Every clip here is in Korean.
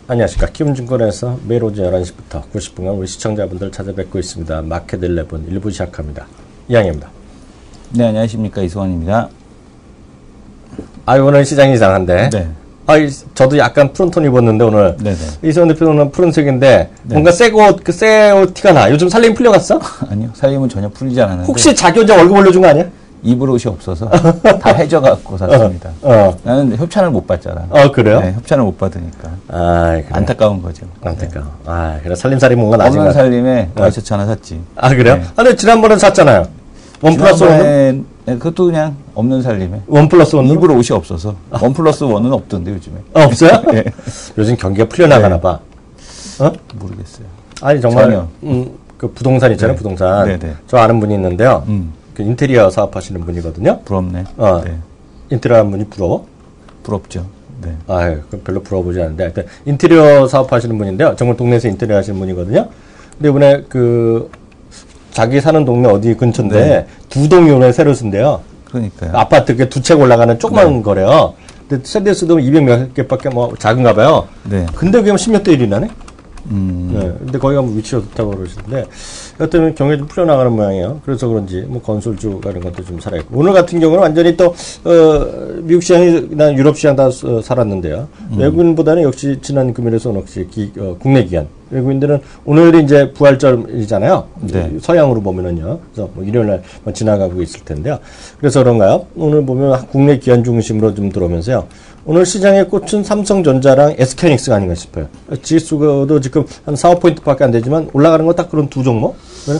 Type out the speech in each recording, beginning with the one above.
안녕하십니까. 키움증권에서 매일 오전 11시부터 90분간 우리 시청자분들 찾아뵙고 있습니다. 마켓 11 1부 시작합니다. 이양입니다. 네, 안녕하십니까. 이승환입니다. 오늘 시장이 이상한데. 네. 저도 약간 푸른 톤 입었는데 오늘. 네네. 이승환 대표는 푸른색인데 네. 뭔가 새 옷 티가 나. 요즘 살림 풀려갔어? 아니요. 살림은 전혀 풀리지 않았는데. 혹시 자기 혼자 월급 올려준 거 아니야? 입을 옷이 없어서 다 해져갖고 샀습니다. 나는 협찬을 못 받잖아. 그래요? 네, 협찬을 못 받으니까. 그래. 안타까운 거죠. 안타까워. 그래. 살림살이 뭔가 나중에. 없는 살림에 와이셔츠 하나 샀지. 그래요? 네. 근데 지난번에 샀잖아요. 원 플러스 원은? 네, 그것도 그냥 없는 살림에. 원 플러스 원은? 입을 옷이 없어서. 원 플러스 원은 없던데, 요즘에. 없어요? 네. 요즘 경기가 풀려나가나 봐. 모르겠어요. 정말. 전혀. 그 부동산 있잖아요, 네. 부동산. 네네. 저 아는 분이 있는데요. 그 인테리어 사업하시는 분이거든요. 부럽네. 네. 인테리어 하는 분이 부러워? 부럽죠. 네. 별로 부러워보지 않는데. 하여튼 인테리어 사업하시는 분인데요. 정말 동네에서 인테리어 하시는 분이거든요. 근데 이번에 자기 사는 동네 어디 근처인데 네. 두 동이 오늘 새로 쓴대요. 그러니까요. 아파트 두 채 올라가는 조그만 거래요. 근데 세대수도 200몇 개밖에 작은가 봐요. 네. 근데 그게 10몇 대 1이 나네? 네. 근데 거기 가면 위치가 좋다고 그러시는데, 여튼 경기가 좀 풀려나가는 모양이에요. 그래서 그런지, 건설주가 이런 것도 좀 살아있고. 오늘 같은 경우는 완전히 또, 미국 시장이나 유럽 시장 다 살았는데요. 외국인보다는 역시 지난 금요일에서 역시 국내 기관. 외국인들은 오늘이 이제 부활절이잖아요. 네. 서양으로 보면은요. 그래서 일요일 날 지나가고 있을 텐데요. 그래서 그런가요? 오늘 보면 국내 기관 중심으로 좀 들어오면서요. 오늘 시장의 꽃은 삼성전자랑 SK하이닉스가 아닌가 싶어요. 지수도 지금 한 4, 5포인트밖에 안 되지만 올라가는 건 딱 그런 두 종목?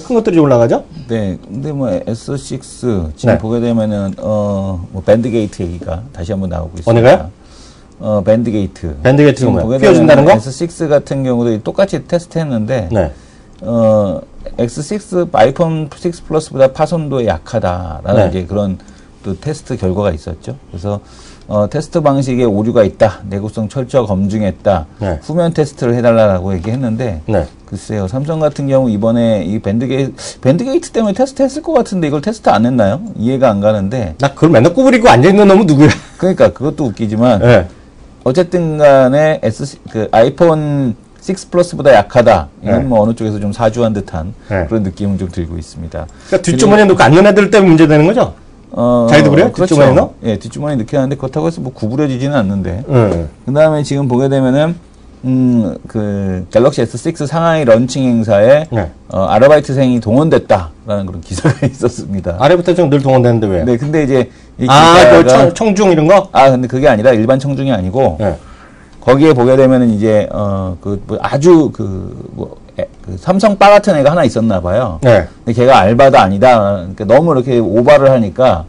큰 것들이 올라가죠? 네. 근데 S6 지금 보게 되면은 밴드게이트 얘기가 다시 한번 나오고 있습니다. 어느가요? 밴드게이트. 밴드게이트가 뭐야? 휘어진다는 거? S6 같은 경우도 똑같이 테스트했는데 네. X6 아이폰 6 플러스보다 파손도에 약하다라는 이제 그런 또 테스트 결과가 있었죠. 그래서 테스트 방식에 오류가 있다. 내구성 철저 검증했다. 후면 테스트를 해달라고 얘기했는데 글쎄요. 삼성 같은 경우 이번에 이 밴드게이트 때문에 테스트했을 것 같은데 이걸 테스트 안 했나요? 이해가 안 가는데. 나 그걸 맨날 구부리고 앉아있는 놈은 누구야? 그러니까 그것도 웃기지만 어쨌든 간에 아이폰 6 플러스보다 약하다. 이건 어느 쪽에서 좀 사주한 듯한 그런 느낌은 좀 들고 있습니다. 그러니까 뒷주머니에 넣고 앉는 애들 때문에 문제되는 거죠? 자기도 그래요? 그렇죠. 뒷주머니에 넣어? 예, 뒷주머니에 넣게 하는데 그렇다고 해서 구부려지지는 않는데. 그 다음에 지금 보게 되면은, 갤럭시 S6 상하이 런칭 행사에, 아르바이트생이 동원됐다라는 그런 기사가 있었습니다. 아래부터 늘 동원되는데 왜? 네, 근데 이제, 이 기사가. 청중 이런 거? 근데 그게 아니라 일반 청중이 아니고, 거기에 보게 되면은 이제, 삼성 바 같은 애가 하나 있었나 봐요. 근데 걔가 알바도 아니다. 그러니까 너무 이렇게 오바를 하니까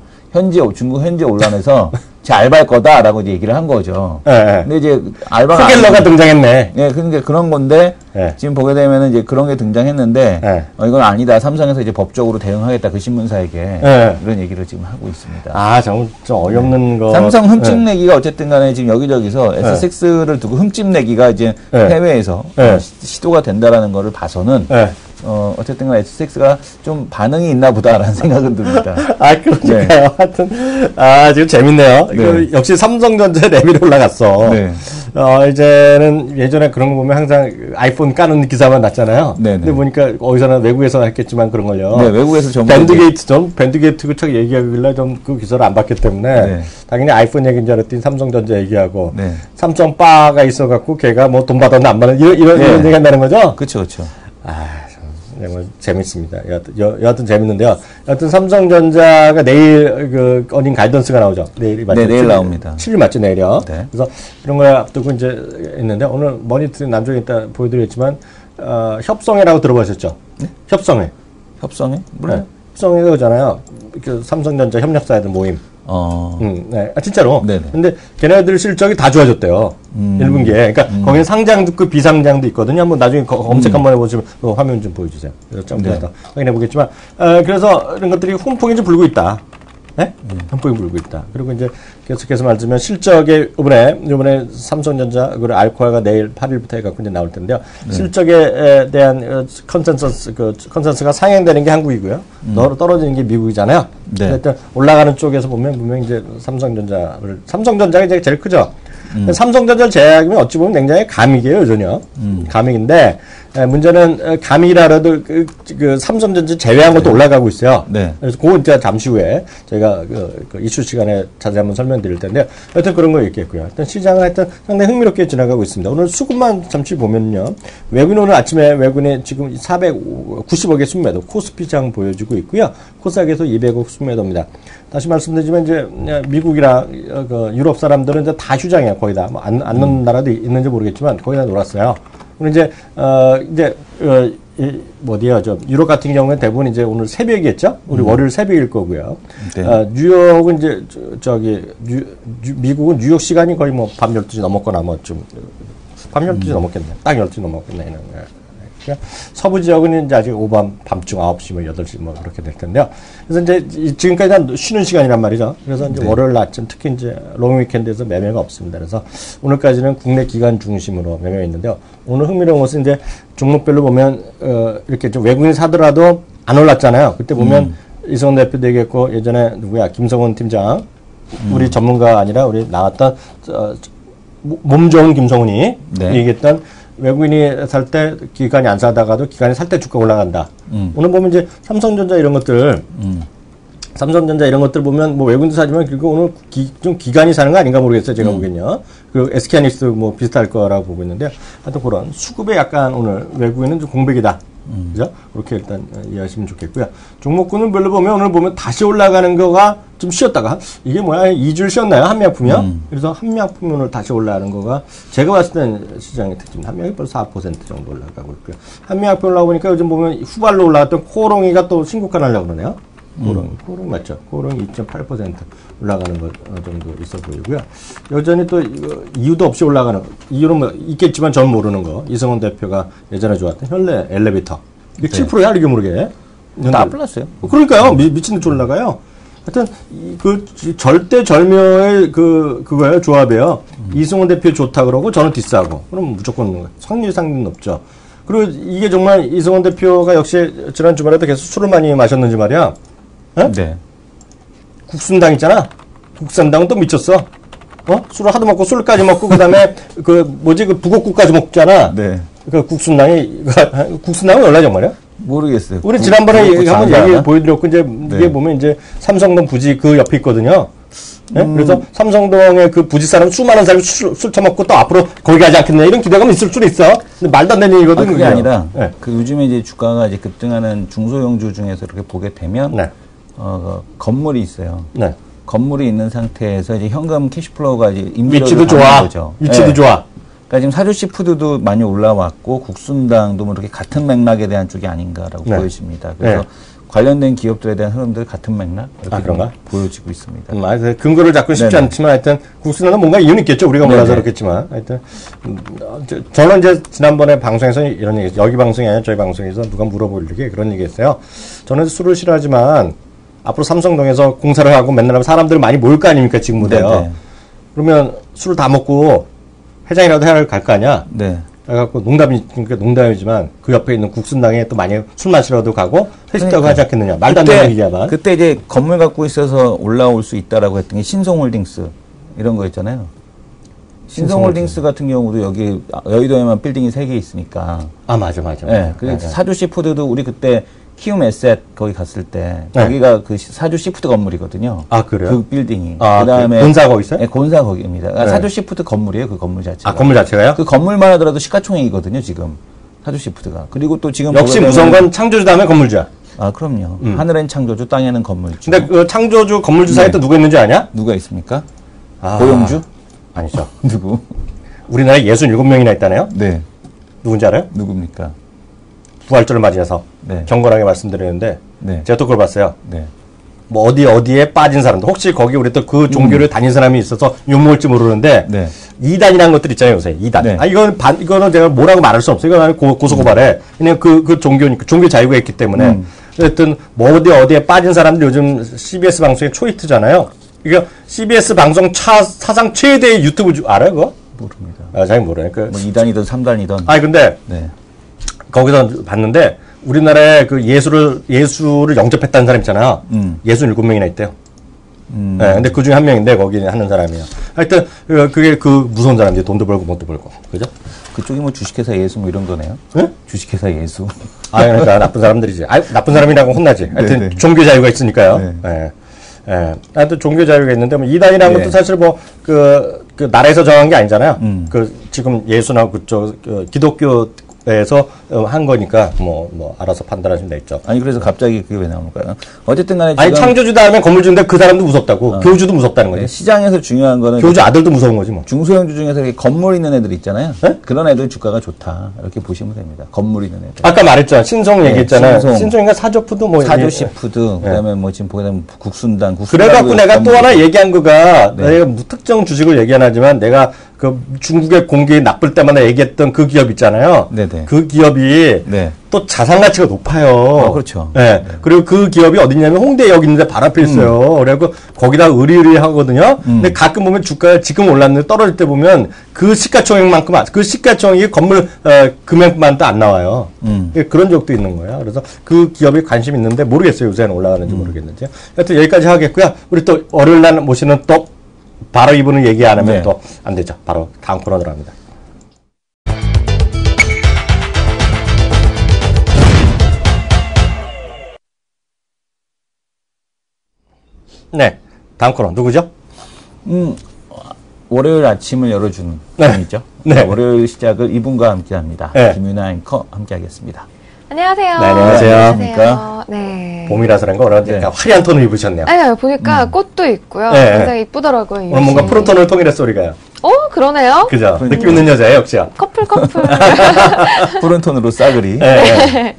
중국 현지 언론에서 제 알바일 거다라고 이제 얘기를 한 거죠. 근데 이제 알바가 호갤러가 등장했네. 네, 그러니까 그런 건데 지금 보게 되면은 이제 그런 게 등장했는데 이건 아니다. 삼성에서 이제 법적으로 대응하겠다. 그 신문사에게 이런 얘기를 지금 하고 있습니다. 좀 어이없는 거. 삼성 흠집 내기가 어쨌든 간에 지금 여기저기서 S6를 두고 흠집 내기가 이제 해외에서 시도가 된다라는 거를 봐서는 어쨌든 간 S6가 좀 반응이 있나 보다라는 생각은 듭니다. 그러니까요. 하여튼, 지금 재밌네요. 역시 삼성전자 레벨이 올라갔어. 이제는 예전에 그런 거 보면 항상 아이폰 까는 기사만 났잖아요. 근데 보니까 어디서나 외국에서 했겠지만 그런 걸요. 외국에서 전부. 밴드게이트 그 얘기하길래 좀 그 기사를 안 봤기 때문에 당연히 아이폰 얘기인 줄 알았더니 삼성전자 얘기하고 삼성 바가 있어갖고 걔가 뭐 돈 받았나 안 받았나 이런 얘기 한다는 거죠? 그렇죠. 정말 재밌습니다. 여하튼 재밌는데요. 여하튼 삼성전자가 내일 어닝 가이던스가 나오죠. 내일 맞죠? 네, 내일 나옵니다. 7일 맞죠, 내일이요. 그래서 이런 걸 앞두고 이제 있는데 오늘 머니터링 나중에 이따 보여드리겠지만 협성회라고 들어보셨죠? 협성회. 협성회? 몰라요. 협성회가 그잖아요. 삼성전자 협력사들 모임. 진짜로. 근데 걔네들 실적이 다 좋아졌대요. 1분기에. 그러니까 거기는 상장도 있고 비상장도 있거든요. 한번 나중에 검색 한번 해보시면 화면 좀 보여주세요. 좀 더 확인해 보겠지만, 그래서 이런 것들이 훈풍이 좀 불고 있다. 훈풍이 불고 있다. 그리고 이제 계속해서 말하자면 실적에 이번에 삼성전자 그리고 알코아가 내일 8일부터 해갖고 이제 나올 텐데요. 실적에 대한 컨센서스가 상향되는 게 한국이고요. 떨어지는 게 미국이잖아요. 일단 올라가는 쪽에서 보면 분명 이제 삼성전자가 이제 제일 크죠. 삼성전자를 제외하면 어찌 보면 굉장히 감익이에요, 전혀. 감익인데, 문제는 감익이라도 그 삼성전자 제외한 것도 올라가고 있어요. 네. 그래서 그건 이제 잠시 후에 저희가 그 이슈 시간에 자세히 한번 설명드릴 텐데, 하여튼 그런 거 있겠고요. 하여튼 시장은 하여튼 상당히 흥미롭게 지나가고 있습니다. 오늘 수급만 잠시 보면요. 외국인 오늘 아침에 외국인이 지금 490억의 순매도 코스피장 보여주고 있고요. 코스닥에서 200억 순매도입니다. 다시 말씀드리지만 이제 미국이랑 그 유럽 사람들은 이제 다 휴장이에요. 거의 다. 뭐 안 넣는 나라도 있는지 모르겠지만 거의 다 놀았어요. 그리고 이제 어디야, 유럽 같은 경우는 대부분 이제 오늘 새벽이겠죠? 우리 월요일 새벽일 거고요. 네. 뉴욕은 이제, 미국은 뉴욕 시간이 거의 뭐 밤 12시 넘었거나 뭐 좀, 밤 12시 넘었겠네. 딱 12시 넘었겠네. 서부 지역은 이제 아직 오밤, 밤중 9시, 뭐 8시 뭐 그렇게 될 텐데요. 그래서 이제 지금까지 쉬는 시간이란 말이죠. 그래서 이제 월요일 아침 특히 이제 롱 위켄드에서 매매가 없습니다. 그래서 오늘까지는 국내 기관 중심으로 매매가 있는데요. 오늘 흥미로운 것은 이제 종목별로 보면, 이렇게 좀 외국인이 사더라도 안 올랐잖아요. 그때 보면 이성원 대표 되겠고 예전에 누구야? 김성훈 팀장. 우리 전문가 아니라 우리 나왔던, 몸 좋은 김성훈이 얘기했던 외국인이 살 때 기관이 안 사다가도 기관이 살 때 주가 올라간다. 오늘 보면 이제 삼성전자 이런 것들, 삼성전자 이런 것들 보면 뭐 외국인도 사지만 그리고 오늘 좀 기관이 사는 거 아닌가 모르겠어요. 제가 보기엔요. 그 SK하이닉스 뭐 비슷할 거라고 보고 있는데 하여튼 그런 수급에 약간 오늘 외국인은 좀 공백이다. 그죠? 그렇게 일단 이해하시면 좋겠고요. 종목군은 별로 보면 오늘 보면 다시 올라가는 거가 좀 쉬었다가 이게 뭐야? 2주를 쉬었나요? 한미약품이요? 그래서 한미약품이 오늘 다시 올라가는 거가 제가 봤을 때는 시장의 특징 한미약품이 벌써 4% 정도 올라가고 있고요. 한미약품 올라오니까 요즘 보면 후발로 올라갔던 코오롱이가 또 신고가 나려고 그러네요. 코오롱 맞죠? 코오롱 2.8% 올라가는 것 정도 있어 보이고요. 여전히 또 이유도 없이 올라가는 이유는 뭐 있겠지만 저는 모르는 거. 이성원 대표가 예전에 좋았던 현대 엘리베이터. 이게 7%야 이게 모르게. 다 플러스요. 그러니까요. 미친 듯이 올라가요. 하여튼 그 절대 절묘의 그거예요. 조합이에요. 이성원 대표 좋다 그러고 저는 비싸고. 그럼 무조건 확률 상관 높죠. 그리고 이게 정말 이성원 대표가 역시 지난 주말에도 계속 술을 많이 마셨는지 말이야. 네. 국순당 있잖아. 국산당은 또 미쳤어. 술을 하도 먹고 술까지 먹고 그다음에 그 북엇국까지 먹잖아. 네. 그 국순당은 원래 정말이야? 모르겠어요. 우리 지난번에 한번 얘기 보여드렸고 이제 이게 보면 이제 삼성동 부지 그 옆에 있거든요. 네? 그래서 삼성동에 그 부지 사람 수많은 사람이 술 처먹고 또 앞으로 거기 가지 않겠냐 이런 기대감이 있을 수도 있어. 근데 말도 안 되는 얘기거든. 그게 아니라 네. 그 요즘에 이제 주가가 이제 급등하는 중소형주 중에서 이렇게 보게 되면 네. 건물이 있어요. 네. 건물이 있는 상태에서 이제 현금 캐시플로우가 이제 위치도 좋아. 거죠. 위치도 네. 좋아. 그러니까 지금 사주시푸드도 많이 올라왔고 국순당도 뭐 이렇게 같은 맥락에 대한 쪽이 아닌가라고 네. 보여집니다. 그래서 네. 관련된 기업들에 대한 흐름들 같은 맥락 이렇게 그런가? 보여지고 있습니다. 근거를 잡고 싶지 네네. 않지만 하여튼 국순당은 뭔가 이유는 있겠죠. 우리가 몰라서 네네. 그렇겠지만 하여튼 저는 이제 지난번에 방송에서 이런 얘기 여기 방송이 아니라 저희 방송에서 누가 물어보려게 그런 얘기했어요. 저는 술을 싫어하지만 앞으로 삼성동에서 공사를 하고 맨날 사람들 많이 모일 거 아닙니까 지금부터요. 그러면 술을 다 먹고 회장이라도 해야 갈 거 아니야. 네. 그래갖고 농담이지만 그 옆에 있는 국순당에 또 많이 술 마시러도 가고 회식하고 하지 않겠느냐. 말도 안 되는 얘기야만. 그때 이제 건물 갖고 있어서 올라올 수 있다라고 했던 게 신성홀딩스 이런 거 있잖아요. 신성홀딩스 같은 경우도 여기 여의도에만 빌딩이 3개 있으니까. 아 맞아. 네. 그 사주시푸드도 우리 그때 키움 에셋 거기 갔을 때 네. 거기가 그 사주 시푸드 건물이거든요. 아 그래요? 그 빌딩이. 그다음에 본사 거기 있어요? 네, 본사 거기입니다. 네. 사주 시푸드 건물이에요. 그 건물 자체가. 건물 자체가요? 그 건물만 하더라도 시가총액이거든요. 지금 사주 시푸드가. 그리고 또 지금 역시 무서운 건 창조주 다음에 건물주야. 그럼요. 하늘엔 창조주, 땅에는 건물주. 근데 그 창조주 건물주 사이에 또 누가 있는지 아냐? 누가 있습니까? 고용주? 아니죠. 누구? 우리나라에 67명이나 있다네요. 네. 누군지 알아요? 누굽니까? 부활절을 맞이해서 네. 경건하게 말씀드렸는데 네. 제가 또 그걸 봤어요. 네. 뭐 어디에 빠진 사람들 혹시 거기 우리 또 그 종교를 다닌 사람이 있어서 욕먹을지 모르는데 네. 이단이라는 것들 있잖아요 요새 이단. 네. 이거는 제가 뭐라고 말할 수 없어요. 이거는 고소고발해. 그냥 그 종교니까 종교 자유가 있기 때문에. 하여튼 뭐 어디에 빠진 사람들 요즘 CBS 방송의 초이트잖아요. 이거 CBS 방송 사상 최대의 유튜브 알아요 그거? 모릅니다. 잘 모르요. 뭐 2단이든 3단이든. 근데. 네. 거기서 봤는데 우리나라에 그 예수를 영접했다는 사람 있잖아요. 67명이나 있대요. 네, 근데 그 중에 한 명인데 거기 하는 사람이에요. 하여튼 그게 그 무서운 사람이지. 돈도 벌고 뭣도 벌고. 그죠? 그쪽이 뭐 주식회사 예수 뭐 이런 거네요. 네? 주식회사 예수. 그러니까 나쁜 사람들이지. 나쁜 사람이라고 혼나지. 하여튼 네네. 종교 자유가 있으니까요. 네. 네. 네. 하여튼 종교 자유가 있는데 뭐 이단이라는 것도 사실 뭐 그 나라에서 정한 게 아니잖아요. 지금 예수나 그쪽 기독교에서 한 거니까 뭐 알아서 판단하시면 되겠죠. 아니 그래서 갑자기 그게 왜 나올까요? 어쨌든 간에 지금 창조주다 하면 건물 주는데 그 사람도 무섭다고. 교주도 무섭다는 거지. 시장에서 중요한 거는 교주 아들도 무서운 거지 뭐. 중소형주 중에서 이렇게 건물 있는 애들 있잖아요. 네? 그런 애들 주가가 좋다. 이렇게 보시면 됩니다. 건물 있는 애들. 아까 말했잖아. 신성 얘기했잖아요. 신성인가 사조푸드 뭐 사조시푸드 그다음에 뭐 지금 보면 국순당 그래갖고 내가 또 하나 얘기한 거가 내가 특정 주식을 얘기 안 하지만 내가 그 중국의 공기 나쁠 때마다 얘기했던 그 기업 있잖아요. 네네. 그 기업이 또 자산 가치가 높아요. 그렇죠. 네. 그리고 그 기업이 어디냐면 홍대역 있는데 바로 앞에 있어요. 그래갖고 거기다 의리하거든요. 근데 가끔 보면 주가가 지금 올랐는데 떨어질 때 보면 그 시가총액만큼 그 시가총액이 건물 금액만도 안 나와요. 그런 적도 있는 거예요. 그래서 그 기업에 관심 있는데 모르겠어요. 요새는 올라가는지 모르겠는지. 하여튼 여기까지 하겠고요. 우리 또 월요일 날 모시는 또 바로 이분을 얘기 안 하면 또 안 되죠. 바로 다음 코너 들어갑니다. 네. 다음 코너 누구죠? 월요일 아침을 열어주는 분이죠. 네. 월요일 시작을 이분과 함께 합니다. 김윤아 앵커 함께 하겠습니다. 안녕하세요. 네, 안녕하세요. 안녕하세요. 네. 봄이라서 그런가 오늘 화려한 톤을 입으셨네요. 아니요, 보니까 꽃도 있고요. 굉장히 이쁘더라고요. 오늘 뭔가 프로톤을 통일했어 우리가요. 그러네요. 그죠. 느낌 있는 여자예요, 역시요. 커플. 푸른 톤으로 싸그리. 네.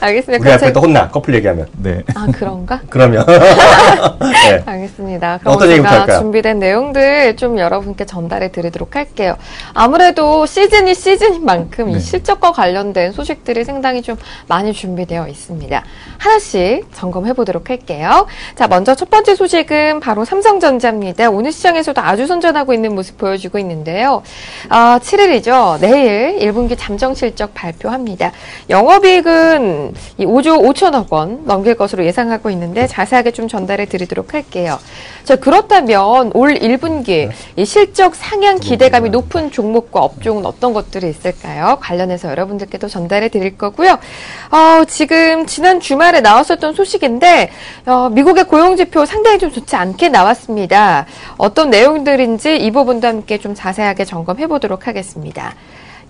알겠습니다. 우리 앞에 또 혼나, 커플 얘기하면. 네. 그런가? 그러면. 네. 알겠습니다. 그럼 어떤 얘기부터 제가 할까요? 준비된 내용들 좀 여러분께 전달해 드리도록 할게요. 아무래도 시즌인 만큼 이 실적과 관련된 소식들이 상당히 좀 많이 준비되어 있습니다. 하나씩 점검해 보도록 할게요. 자, 먼저 첫 번째 소식은 바로 삼성전자입니다. 오늘 시장에서도 아주 선전하고 있는 모습 보여주고 있는데요. 7일이죠. 내일 1분기 잠정 실적 발표합니다. 영업이익은 이 5조 5천억 원 넘길 것으로 예상하고 있는데 자세하게 좀 전달해 드리도록 할게요. 자, 그렇다면 올 1분기 이 실적 상향 기대감이 높은 종목과 업종은 어떤 것들이 있을까요? 관련해서 여러분들께도 전달해 드릴 거고요. 지금 지난 주말에 나왔었던 소식인데 미국의 고용지표 상당히 좀 좋지 않게 나왔습니다. 어떤 내용들인지 이 부분도 함께 좀 자세하게 점검해 보도록 하겠습니다.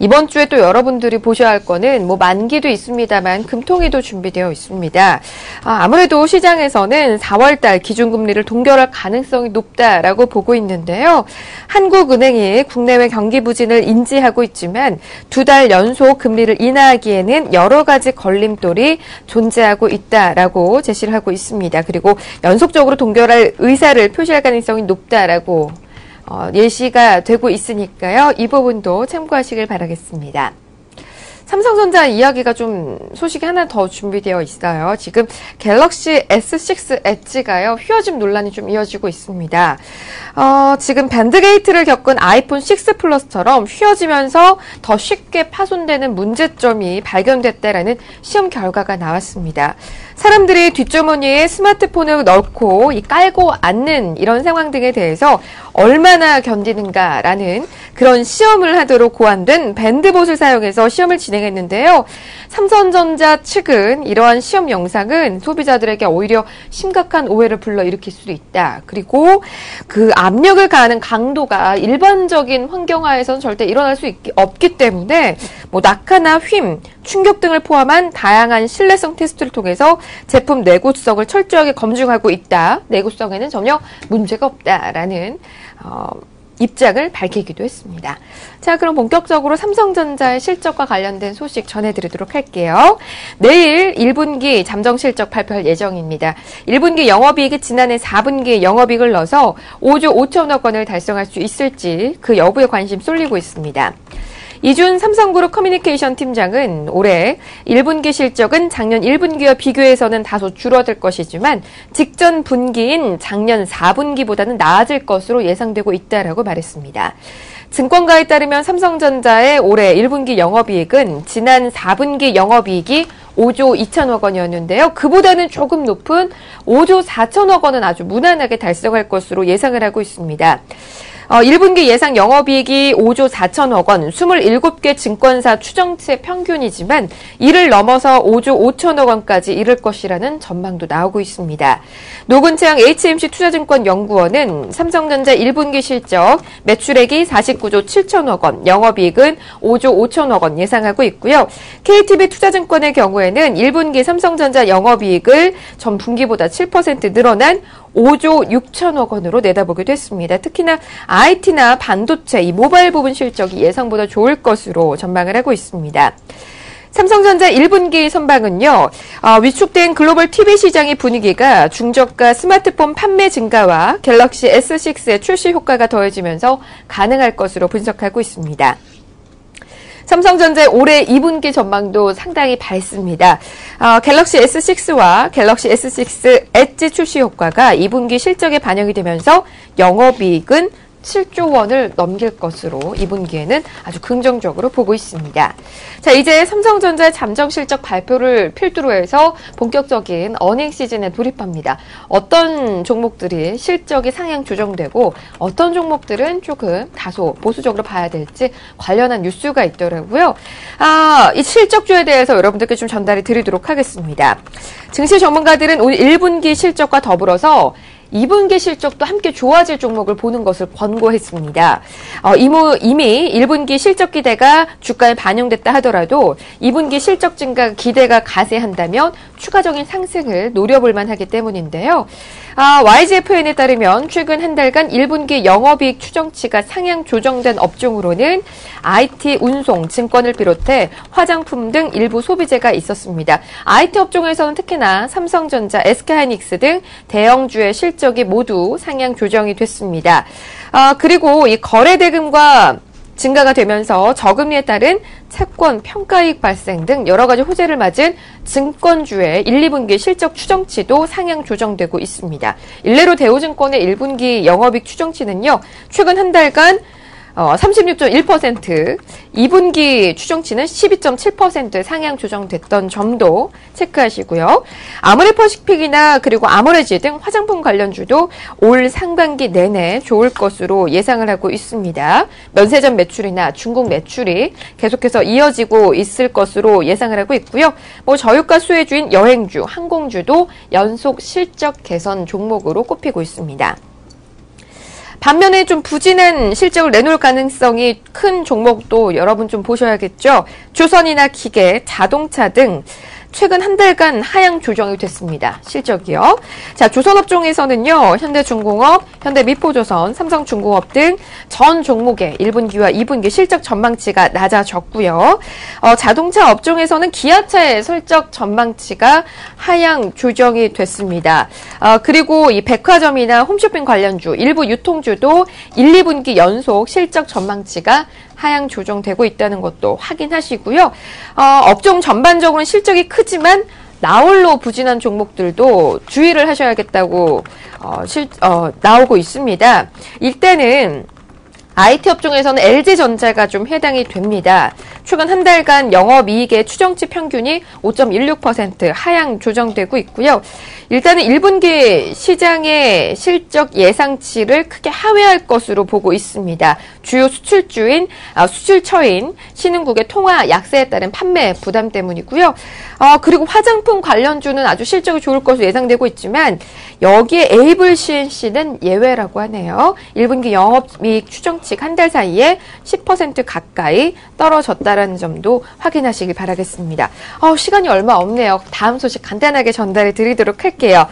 이번 주에 또 여러분들이 보셔야 할 거는 뭐 만기도 있습니다만 금통위도 준비되어 있습니다. 아무래도 시장에서는 4월달 기준금리를 동결할 가능성이 높다라고 보고 있는데요. 한국은행이 국내외 경기 부진을 인지하고 있지만 2달 연속 금리를 인하하기에는 여러 가지 걸림돌이 존재하고 있다라고 제시를 하고 있습니다. 그리고 연속적으로 동결할 의사를 표시할 가능성이 높다라고 예시가 되고 있으니까요. 이 부분도 참고하시길 바라겠습니다. 삼성전자 이야기가 좀 소식이 하나 더 준비되어 있어요. 지금 갤럭시 S6 엣지가요. 휘어짐 논란이 좀 이어지고 있습니다. 지금 밴드 게이트를 겪은 아이폰 6 플러스처럼 휘어지면서 더 쉽게 파손되는 문제점이 발견됐다라는 시험 결과가 나왔습니다. 사람들이 뒷주머니에 스마트폰을 넣고 깔고 앉는 이런 상황 등에 대해서 얼마나 견디는가라는 그런 시험을 하도록 고안된 밴드봇을 사용해서 시험을 진행했는데요. 삼성전자 측은 이러한 시험 영상은 소비자들에게 오히려 심각한 오해를 불러일으킬 수도 있다. 그리고 그 압력을 가하는 강도가 일반적인 환경하에서는 절대 일어날 수 없기 때문에 뭐 낙하나 휨, 충격 등을 포함한 다양한 신뢰성 테스트를 통해서 제품 내구성을 철저하게 검증하고 있다. 내구성에는 전혀 문제가 없다라는 입장을 밝히기도 했습니다. 자, 그럼 본격적으로 삼성전자의 실적과 관련된 소식 전해드리도록 할게요. 내일 1분기 잠정 실적 발표할 예정입니다. 1분기 영업이익이 지난해 4분기 영업이익을 넣어서 5조 5천억 원을 달성할 수 있을지 그 여부에 관심 쏠리고 있습니다. 이준 삼성그룹 커뮤니케이션 팀장은 올해 1분기 실적은 작년 1분기와 비교해서는 다소 줄어들 것이지만 직전 분기인 작년 4분기보다는 나아질 것으로 예상되고 있다라고 말했습니다. 증권가에 따르면 삼성전자의 올해 1분기 영업이익은 지난 4분기 영업이익이 5조 2천억 원이었는데요. 그보다는 조금 높은 5조 4천억 원은 아주 무난하게 달성할 것으로 예상을 하고 있습니다. 1분기 예상 영업이익이 5조 4천억 원, 27개 증권사 추정치 평균이지만 이를 넘어서 5조 5천억 원까지 이를 것이라는 전망도 나오고 있습니다. 노근창 HMC 투자증권 연구원은 삼성전자 1분기 실적 매출액이 49조 7천억 원, 영업이익은 5조 5천억 원 예상하고 있고요. KTB 투자증권의 경우에는 1분기 삼성전자 영업이익을 전 분기보다 7% 늘어난 5조 6천억 원으로 내다보기도 했습니다. 특히나 IT나 반도체, 이 모바일 부분 실적이 예상보다 좋을 것으로 전망을 하고 있습니다. 삼성전자 1분기 선방은요, 위축된 글로벌 TV 시장의 분위기가 중저가 스마트폰 판매 증가와 갤럭시 S6의 출시 효과가 더해지면서 가능할 것으로 분석하고 있습니다. 삼성전자의 올해 2분기 전망도 상당히 밝습니다. 갤럭시 S6와 갤럭시 S6 엣지 출시 효과가 2분기 실적에 반영이 되면서 영업이익은 7조 원을 넘길 것으로 2분기에는 아주 긍정적으로 보고 있습니다. 자, 이제 삼성전자의 잠정 실적 발표를 필두로 해서 본격적인 어닝 시즌에 돌입합니다. 어떤 종목들이 실적이 상향 조정되고 어떤 종목들은 조금 다소 보수적으로 봐야 될지 관련한 뉴스가 있더라고요. 이 실적주에 대해서 여러분들께 좀 전달해 드리도록 하겠습니다. 증시 전문가들은 오늘 1분기 실적과 더불어서 2분기 실적도 함께 좋아질 종목을 보는 것을 권고했습니다. 이미 1분기 실적 기대가 주가에 반영됐다 하더라도 2분기 실적 증가 기대가 가세한다면 추가적인 상승을 노려볼 만하기 때문인데요. YGFN에 따르면 최근 한 달간 1분기 영업이익 추정치가 상향 조정된 업종으로는 IT, 운송, 증권을 비롯해 화장품 등 일부 소비재가 있었습니다. IT 업종에서는 특히나 삼성전자, SK하이닉스 등 대형주의 실적이 모두 상향 조정이 됐습니다. 그리고 이 거래대금과 증가가 되면서 저금리에 따른 채권 평가이익 발생 등 여러 가지 호재를 맞은 증권주의 1, 2분기 실적 추정치도 상향 조정되고 있습니다. 일례로 대우증권의 1분기 영업이익 추정치는요, 최근 한 달간 36.1%, 2분기 추정치는 12.7% 상향 조정됐던 점도 체크하시고요. 아모레퍼시픽이나 그리고 아모레지 등 화장품 관련주도 올 상반기 내내 좋을 것으로 예상을 하고 있습니다. 면세점 매출이나 중국 매출이 계속해서 이어지고 있을 것으로 예상을 하고 있고요. 저유가 수혜주인 여행주, 항공주도 연속 실적 개선 종목으로 꼽히고 있습니다. 반면에 좀 부진한 실적을 내놓을 가능성이 큰 종목도 여러분 좀 보셔야겠죠. 조선이나 기계, 자동차 등 최근 한 달간 하향 조정이 됐습니다. 실적이요. 자, 조선업종에서는요, 현대중공업, 현대미포조선, 삼성중공업 등 전 종목의 1분기와 2분기 실적 전망치가 낮아졌고요. 자동차 업종에서는 기아차의 실적 전망치가 하향 조정이 됐습니다. 그리고 이 백화점이나 홈쇼핑 관련주, 일부 유통주도 1, 2분기 연속 실적 전망치가 하향 조정되고 있다는 것도 확인하시고요. 업종 전반적으로는 실적이 크지만 나홀로 부진한 종목들도 주의를 하셔야겠다고 나오고 있습니다. 일단은 IT 업종에서는 LG전자가 좀 해당이 됩니다. 최근 한 달간 영업이익의 추정치 평균이 5.16% 하향 조정되고 있고요. 일단은 1분기 시장의 실적 예상치를 크게 하회할 것으로 보고 있습니다. 주요 수출처인 신흥국의 통화 약세에 따른 판매 부담 때문이고요. 그리고 화장품 관련주는 아주 실적이 좋을 것으로 예상되고 있지만 여기에 에이블 CNC는 예외라고 하네요. 1분기 영업이익 추정치가 한 달 사이에 10% 가까이 떨어졌다는 점도 확인하시기 바라겠습니다. 시간이 얼마 없네요. 다음 소식 간단하게 전달해 드리도록 할게요.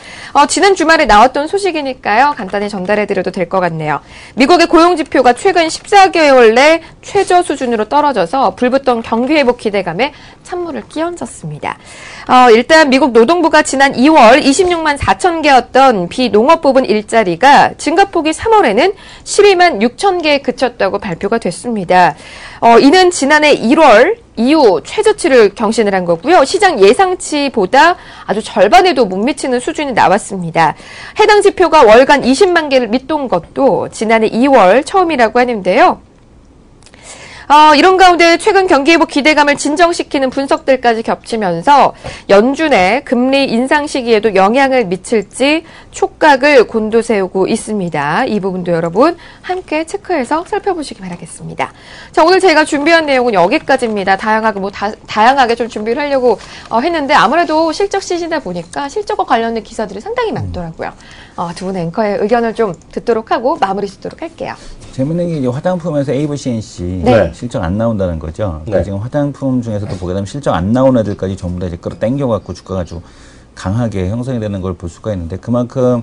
지난 주말에 나왔던 소식이니까요. 간단히 전달해 드려도 될 것 같네요. 미국의 고용지표가 최근 14개월 내 최저 수준으로 떨어져서 불붙던 경기회복 기대감에 찬물을 끼얹었습니다. 일단 미국 노동부가 지난 2월 26만 4천 개였던 비농업 부분 일자리가 증가폭이 3월에는 12만 6천 개에 그쳤다고 발표가 됐습니다. 이는 지난해 1월 이후 최저치를 경신을 한 거고요. 시장 예상치보다 아주 절반에도 못 미치는 수준이 나왔습니다. 해당 지표가 월간 20만 개를 밑돈 것도 지난해 2월 처음이라고 하는데요. 이런 가운데 최근 경기회복 기대감을 진정시키는 분석들까지 겹치면서 연준의 금리 인상 시기에도 영향을 미칠지 촉각을 곤두세우고 있습니다. 이 부분도 여러분 함께 체크해서 살펴보시기 바라겠습니다. 자, 오늘 제가 준비한 내용은 여기까지입니다. 다양하게 좀 준비를 하려고 했는데 아무래도 실적 시즌이다 보니까 실적과 관련된 기사들이 상당히 많더라고요. 두 분 앵커의 의견을 좀 듣도록 하고 마무리 짓도록 할게요. 재밌는 게 이제 화장품에서 AVCNC 네. 실적 안 나온다는 거죠. 그러니까 네. 지금 화장품 중에서도 보게 되면 실적 안 나온 애들까지 전부 다 이제 끌어당겨갖고 주가가 아주 강하게 형성이 되는 걸 볼 수가 있는데 그만큼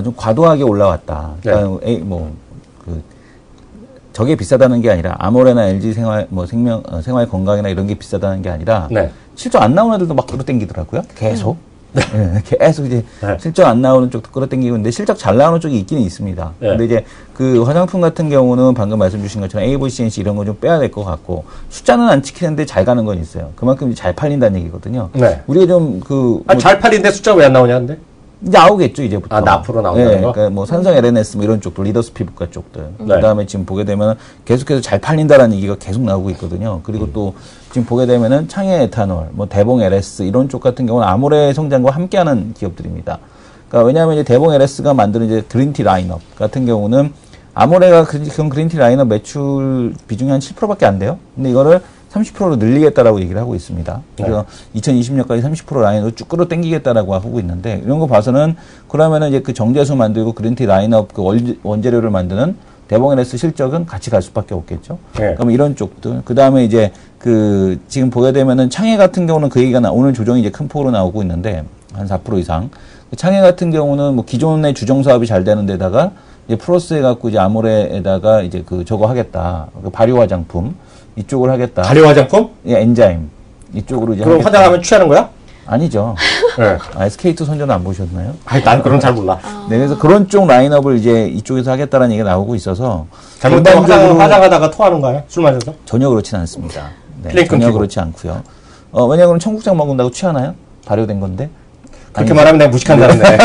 좀 과도하게 올라왔다. 그러니까 저게 비싸다는 게 아니라 아모레나 LG 생활 생활 건강이나 이런 게 비싸다는 게 아니라 네. 실적 안 나온 애들도 막 끌어당기더라고요. 계속. 네, 계속 이제 실적 안 나오는 쪽도 끌어당기고 있는데 실적 잘 나오는 쪽이 있기는 있습니다. 근데 이제 그 화장품 같은 경우는 방금 말씀 주신 것처럼 AVCNC 이런 거 좀 빼야 될 것 같고 숫자는 안 찍히는데 잘 가는 건 있어요. 그만큼 잘 팔린다는 얘기거든요. 네. 우리가 좀 잘 팔린데 숫자가 왜 안 나오냐는데? 이제 나오겠죠, 이제부터. 앞으로 나온다는 거? 그러니까 뭐 삼성 LNS 뭐 이런 쪽도 리더스 피부과 쪽들. 네. 그다음에 지금 보게 되면 계속해서 잘 팔린다라는 얘기가 계속 나오고 있거든요. 그리고 또 지금 보게 되면은 창해 에탄올, 뭐 대봉 LS 이런 쪽 같은 경우는 아모레 성장과 함께하는 기업들입니다. 그러니까 왜냐하면 이제 대봉 LS가 만드는 이제 그린티 라인업 같은 경우는 아모레가 그런 그린티 라인업 매출 비중이 한 7%밖에 안 돼요. 근데 이거를 30%로 늘리겠다라고 얘기를 하고 있습니다. 그래서 2020년까지 30% 라인으로 쭉 끌어당기겠다라고 하고 있는데 이런 거 봐서는 그러면은 이제 그 정제수 만들고 그린티 라인업 그 원재료를 만드는 대봉 LS 실적은 같이 갈 수밖에 없겠죠. 그럼 이런 쪽들. 그 다음에 이제 그 지금 보게 되면은 창해 같은 경우는 그 얘기가 오늘 조정이 이제 큰 폭으로 나오고 있는데 한 4% 이상. 창해 같은 경우는 뭐 기존의 주정 사업이 잘 되는 데다가 이제 플러스 해갖고 이제 아모레에다가 이제 그 저거 하겠다. 그 발효 화장품. 이쪽을 하겠다. 발효 화장품? 예, 엔자임. 이쪽으로 이제. 그럼 화장하면 취하는 거야? 아니죠. 네. SK2 선전은 안 보셨나요? 난 그런 잘 몰라. 네, 그래서 그런 쪽 라인업을 이제 이쪽에서 하겠다라는 얘기가 나오고 있어서. 잘못하면 화장하다가 토하는 거예요? 술 마셔서? 전혀 그렇진 않습니다. 네, 플랭 전혀 끊기고. 그렇지 않고요. 왜냐하면 청국장 먹는다고 취하나요? 발효된 건데. 그렇게 말하면 내가 무식한다는데.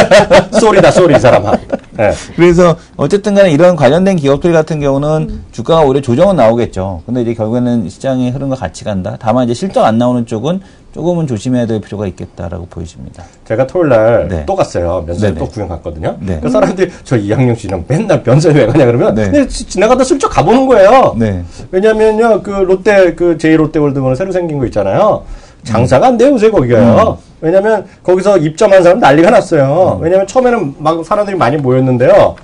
쏘리 이 사람아. 네. 그래서 어쨌든 간에 이런 관련된 기업들 같은 경우는 주가가 오히려 조정은 나오겠죠. 근데 이제 결국에는 시장의 흐름과 같이 간다. 다만 이제 실적 안 나오는 쪽은 조금은 조심해야 될 필요가 있겠다라고 보여집니다. 제가 토요일 날 또 갔어요. 면세점 또 구경 갔거든요. 네. 그 사람들이 저 이학용 씨는 맨날 면세점 왜 가냐 그러면 네. 근데 지나가다 슬쩍 가보는 거예요. 네. 왜냐면요, 그 롯데, 그 제2롯데월드몰 새로 생긴 거 있잖아요. 장사가 안 돼요, 요새 거기가요. 왜냐면 거기서 입점한 사람 난리가 났어요. 왜냐면 처음에는 막 사람들이 많이 모였는데요.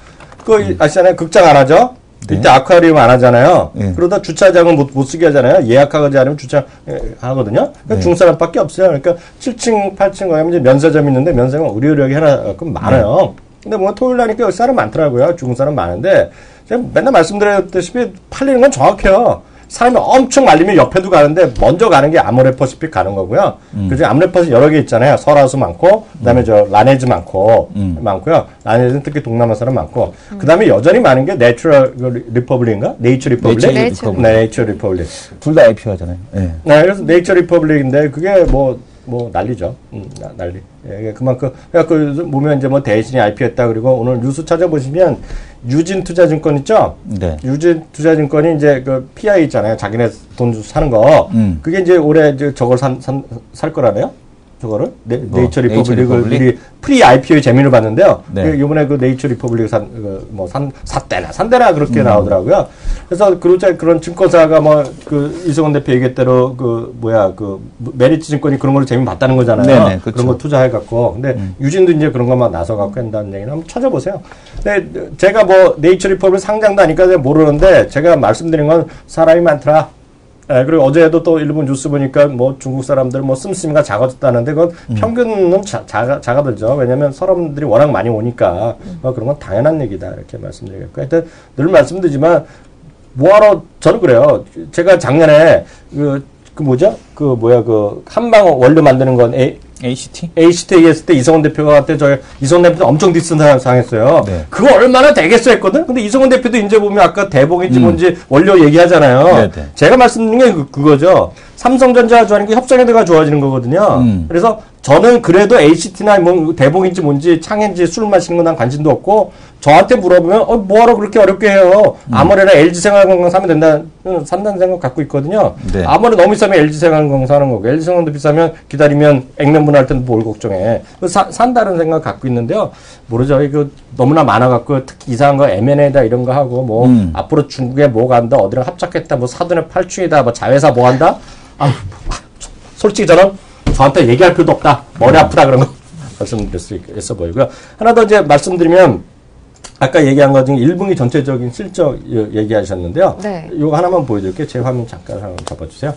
아시잖아요. 극장 안 하죠? 네. 이때 아쿠아리움 안 하잖아요. 네. 그러다 주차장은 못 쓰게 하잖아요. 예약하지 않으면 주차 하거든요. 그러니까 네. 중사람밖에 없어요. 그러니까 7층, 8층 가면 이제 면세점이 있는데 면세점은 의료력이 하나끔 많아요. 근데 뭐 토요일 나니까 여기 사람 많더라고요. 중국 사람 많은데 제가 맨날 말씀드렸다시피 팔리는 건 정확해요. 사람이 엄청 말리면 옆에도 가는데 먼저 가는 게 아모레 퍼시픽 가는 거고요. 그중에 아모레 퍼시픽 여러 개 있잖아요. 설화수 많고 그다음에 저 라네즈 많고요. 라네즈는 특히 동남아 사람 많고 그다음에 여전히 많은 게 내추럴 리퍼블릭인가? 네이처 리퍼블릭. 네이처 리퍼블릭. 둘 다 IPO 하잖아요. 네. 네, 그래서 네이처 리퍼블릭인데 그게 뭐 난리죠. 난리. 예, 그만큼 그 보면 이제 뭐 대신이 IPO했다 그리고 오늘 뉴스 찾아보시면 유진 투자증권 있죠? 네. 유진 투자증권이 이제 그 PI 있잖아요. 자기네 돈 주고 사는 거. 그게 이제 올해 이제 저걸 살 거라네요. 저거를 네이처 리퍼블릭을 미리 프리 IPO의 재미를 봤는데요. 네. 이번에 그 네이처 리퍼블릭 산대나 그렇게 나오더라고요. 그래서 그런 증권사가 뭐 그 이승원 대표 얘기했대로 그 메리츠 증권이 그런 걸로 재미 봤다는 거잖아요. 네네, 그렇죠. 그런 거 투자해 갖고. 근데 유진도 이제 그런 것만 나서 갖고 한다는 얘기는 한번 찾아보세요. 근데 제가 뭐 네이처 리퍼블릭 상장도 아니까 모르는데 제가 말씀드린 건 사람이 많더라. 네, 그리고 어제도 또 일본 뉴스 보니까 뭐 중국 사람들 뭐 씀씀이가 작아졌다는데 그건 평균은 작아들죠. 왜냐면 사람들이 워낙 많이 오니까 그런 건 당연한 얘기다 이렇게 말씀드리겠고 하여튼 늘 말씀드리지만 뭐하러 저는 그래요. 제가 작년에 그 뭐죠? 한방 원료 만드는 건 ACT 얘기했을 때 이성훈 대표가 그때 이성훈 대표도 엄청 디스턴 당했어요. 네. 그거 얼마나 되겠어 했거든? 근데 이성훈 대표도 이제 보면 아까 대봉인지 뭔지 원료 얘기하잖아요. 네네. 제가 말씀드린 게 그거죠. 삼성전자가 좋아하는 게 협상회대가 좋아지는 거거든요. 그래서 저는 그래도 ACT나 뭐 대봉인지 뭔지 창인지 술 마시는 건 난 관심도 없고 저한테 물어보면 뭐하러 그렇게 어렵게 해요. 아무래나 LG생활건강 사면 산다는 생각 갖고 있거든요. 네. 아무리 너무 비싸면 LG생활건강 사는 거고 LG생활도 비싸면 기다리면 액면분 할 때는 뭘 걱정해. 산다는 생각 갖고 있는데요. 모르죠. 이거 너무나 많아갖고 특히 이상한 거 M&A다 이런 거 하고 뭐 앞으로 중국에 뭐 간다 어디랑 합작했다 뭐 사돈의 팔충이다 뭐 자회사 뭐 한다. 솔직히 저한테 얘기할 필요도 없다. 머리 아프다 그런 거 말씀드릴 수 있어 보이고요. 하나 더 이제 말씀드리면 아까 얘기한 것 중에 1분기 전체적인 실적 얘기하셨는데요. 네. 이거 하나만 보여드릴게요. 제 화면 잠깐 한번 잡아주세요.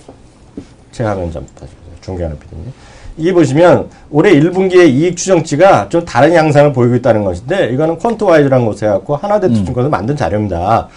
제 화면 좀 봐주세요. 중계하는 PD님. 이게 보시면 올해 1분기의 이익 추정치가 좀 다른 양상을 보이고 있다는 것인데 이거는 퀀트와이즈라는 곳에 갖고 하나대투증권을 만든 자료입니다.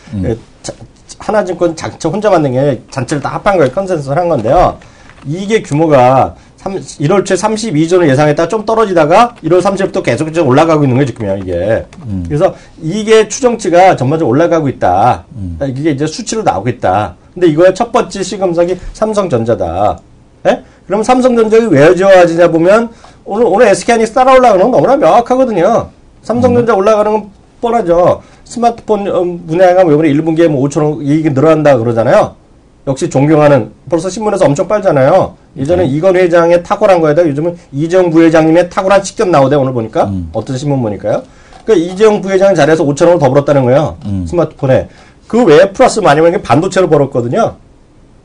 하나증권 자체 혼자 만든 게 전체를 다 합한 거예요. 컨센서스를 한 건데요. 이게 규모가 1월 초 32조를 예상했다가 좀 떨어지다가 1월 30일부터 계속 올라가고 있는 거예요, 지금요, 이게. 그래서 이게 추정치가 전반적으로 올라가고 있다. 이게 이제 수치로 나오고 있다. 근데 이거의 첫 번째 시금석이 삼성전자다. 예? 그럼 삼성전자가 왜 좋아지냐 보면 오늘 SK하이닉스 따라 올라가는 건 너무나 명확하거든요. 삼성전자 올라가는 건 뻔하죠. 스마트폰 분야가 뭐 이번에 1분기에 뭐 5천원 이익이 늘어난다 그러잖아요. 역시 존경하는, 벌써 신문에서 엄청 빨잖아요. 예전에 이건 회장의 탁월한 거에다 요즘은 이재용 부회장님의 탁월한 직접 나오대, 오늘 보니까. 어떤 신문 보니까요. 그러니까 이재용 부회장이 잘해서 5천원을 더 벌었다는 거예요. 스마트폰에. 그 외에 플러스 많이 버는 게 반도체로 벌었거든요.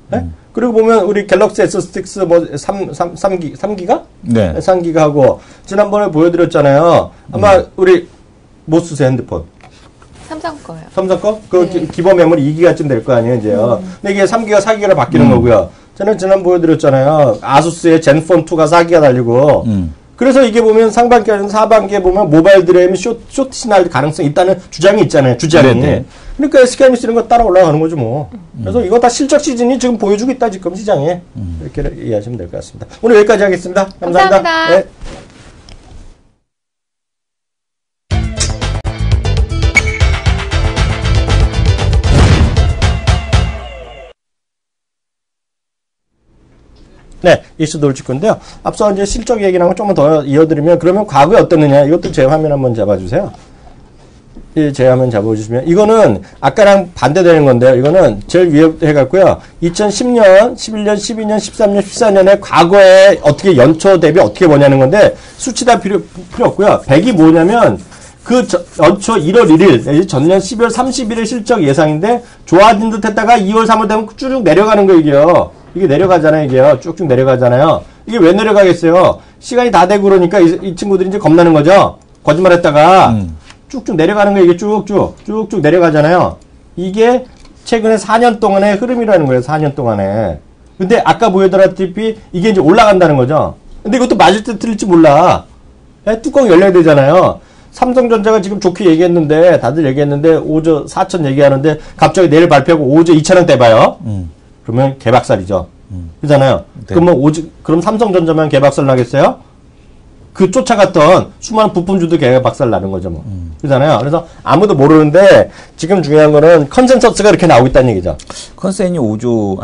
네? 그리고 보면 우리 갤럭시 S6 뭐 3기가? 네. 3기가 하고, 지난번에 보여드렸잖아요. 아마 우리 못 쓰세요, 핸드폰. 삼성 거요. 삼성 거? 그 네. 기본 메모리 2기가쯤 될 거 아니에요, 이제요. 근데 이게 3기가 4기가로 바뀌는 거고요. 저는 지난 보여드렸잖아요. 아수스의 젠폰 2가 4기가 달리고. 그래서 이게 보면 상반기에는 하반기에 보면 모바일 드램이 쇼트 날 가능성이 있다는 주장이 있잖아요. 주장이. 네네. 그러니까 SK하이닉스 이런 거 따라 올라가는 거죠, 뭐. 그래서 이거 다 실적 시즌이 지금 보여주고 있다, 지금 시장에. 이렇게 이해하시면 될 것 같습니다. 오늘 여기까지 하겠습니다. 감사합니다. 네. 네, 이슈 돌 직구인데요. 앞서 이제 실적 얘기 나오고 조금 더 이어드리면, 그러면 과거에 어땠느냐? 이것도 제 화면 한번 잡아주세요. 제 화면 잡아주시면, 이거는 아까랑 반대되는 건데요. 이거는 제일 위에 해갖고요. 2010년, 11년, 12년, 13년, 14년에 과거에 어떻게 연초 대비 어떻게 보냐는 건데, 수치 다 필요 없고요. 100이 뭐냐면, 연초 1월 1일, 전년 12월 31일 실적 예상인데, 좋아진 듯 했다가 2월, 3월 되면 쭉 내려가는 거, 이게요. 이게 내려가잖아요, 이게요. 쭉쭉 내려가잖아요. 이게 왜 내려가겠어요? 시간이 다 되고 그러니까 이 친구들이 이제 겁나는 거죠? 거짓말 했다가. 쭉쭉 내려가는 거, 이게 쭉쭉 내려가잖아요. 이게 최근에 4년 동안의 흐름이라는 거예요, 4년 동안에. 근데 아까 보여드렸다시피 이게 이제 올라간다는 거죠. 근데 이것도 맞을 때 틀릴지 몰라. 뚜껑 열려야 되잖아요. 삼성전자가 지금 좋게 얘기했는데, 다들 얘기했는데, 5조 4천 얘기하는데, 갑자기 내일 발표하고 5조 2천원 떼봐요. 그러면 개박살이죠. 그잖아요. 네. 그럼 삼성전자만 개박살 나겠어요? 그 쫓아갔던 수많은 부품주도 개박살 나는 거죠, 뭐. 그잖아요. 그래서 아무도 모르는데, 지금 중요한 거는 컨센서스가 이렇게 나오고 있다는 얘기죠. 컨센이 5조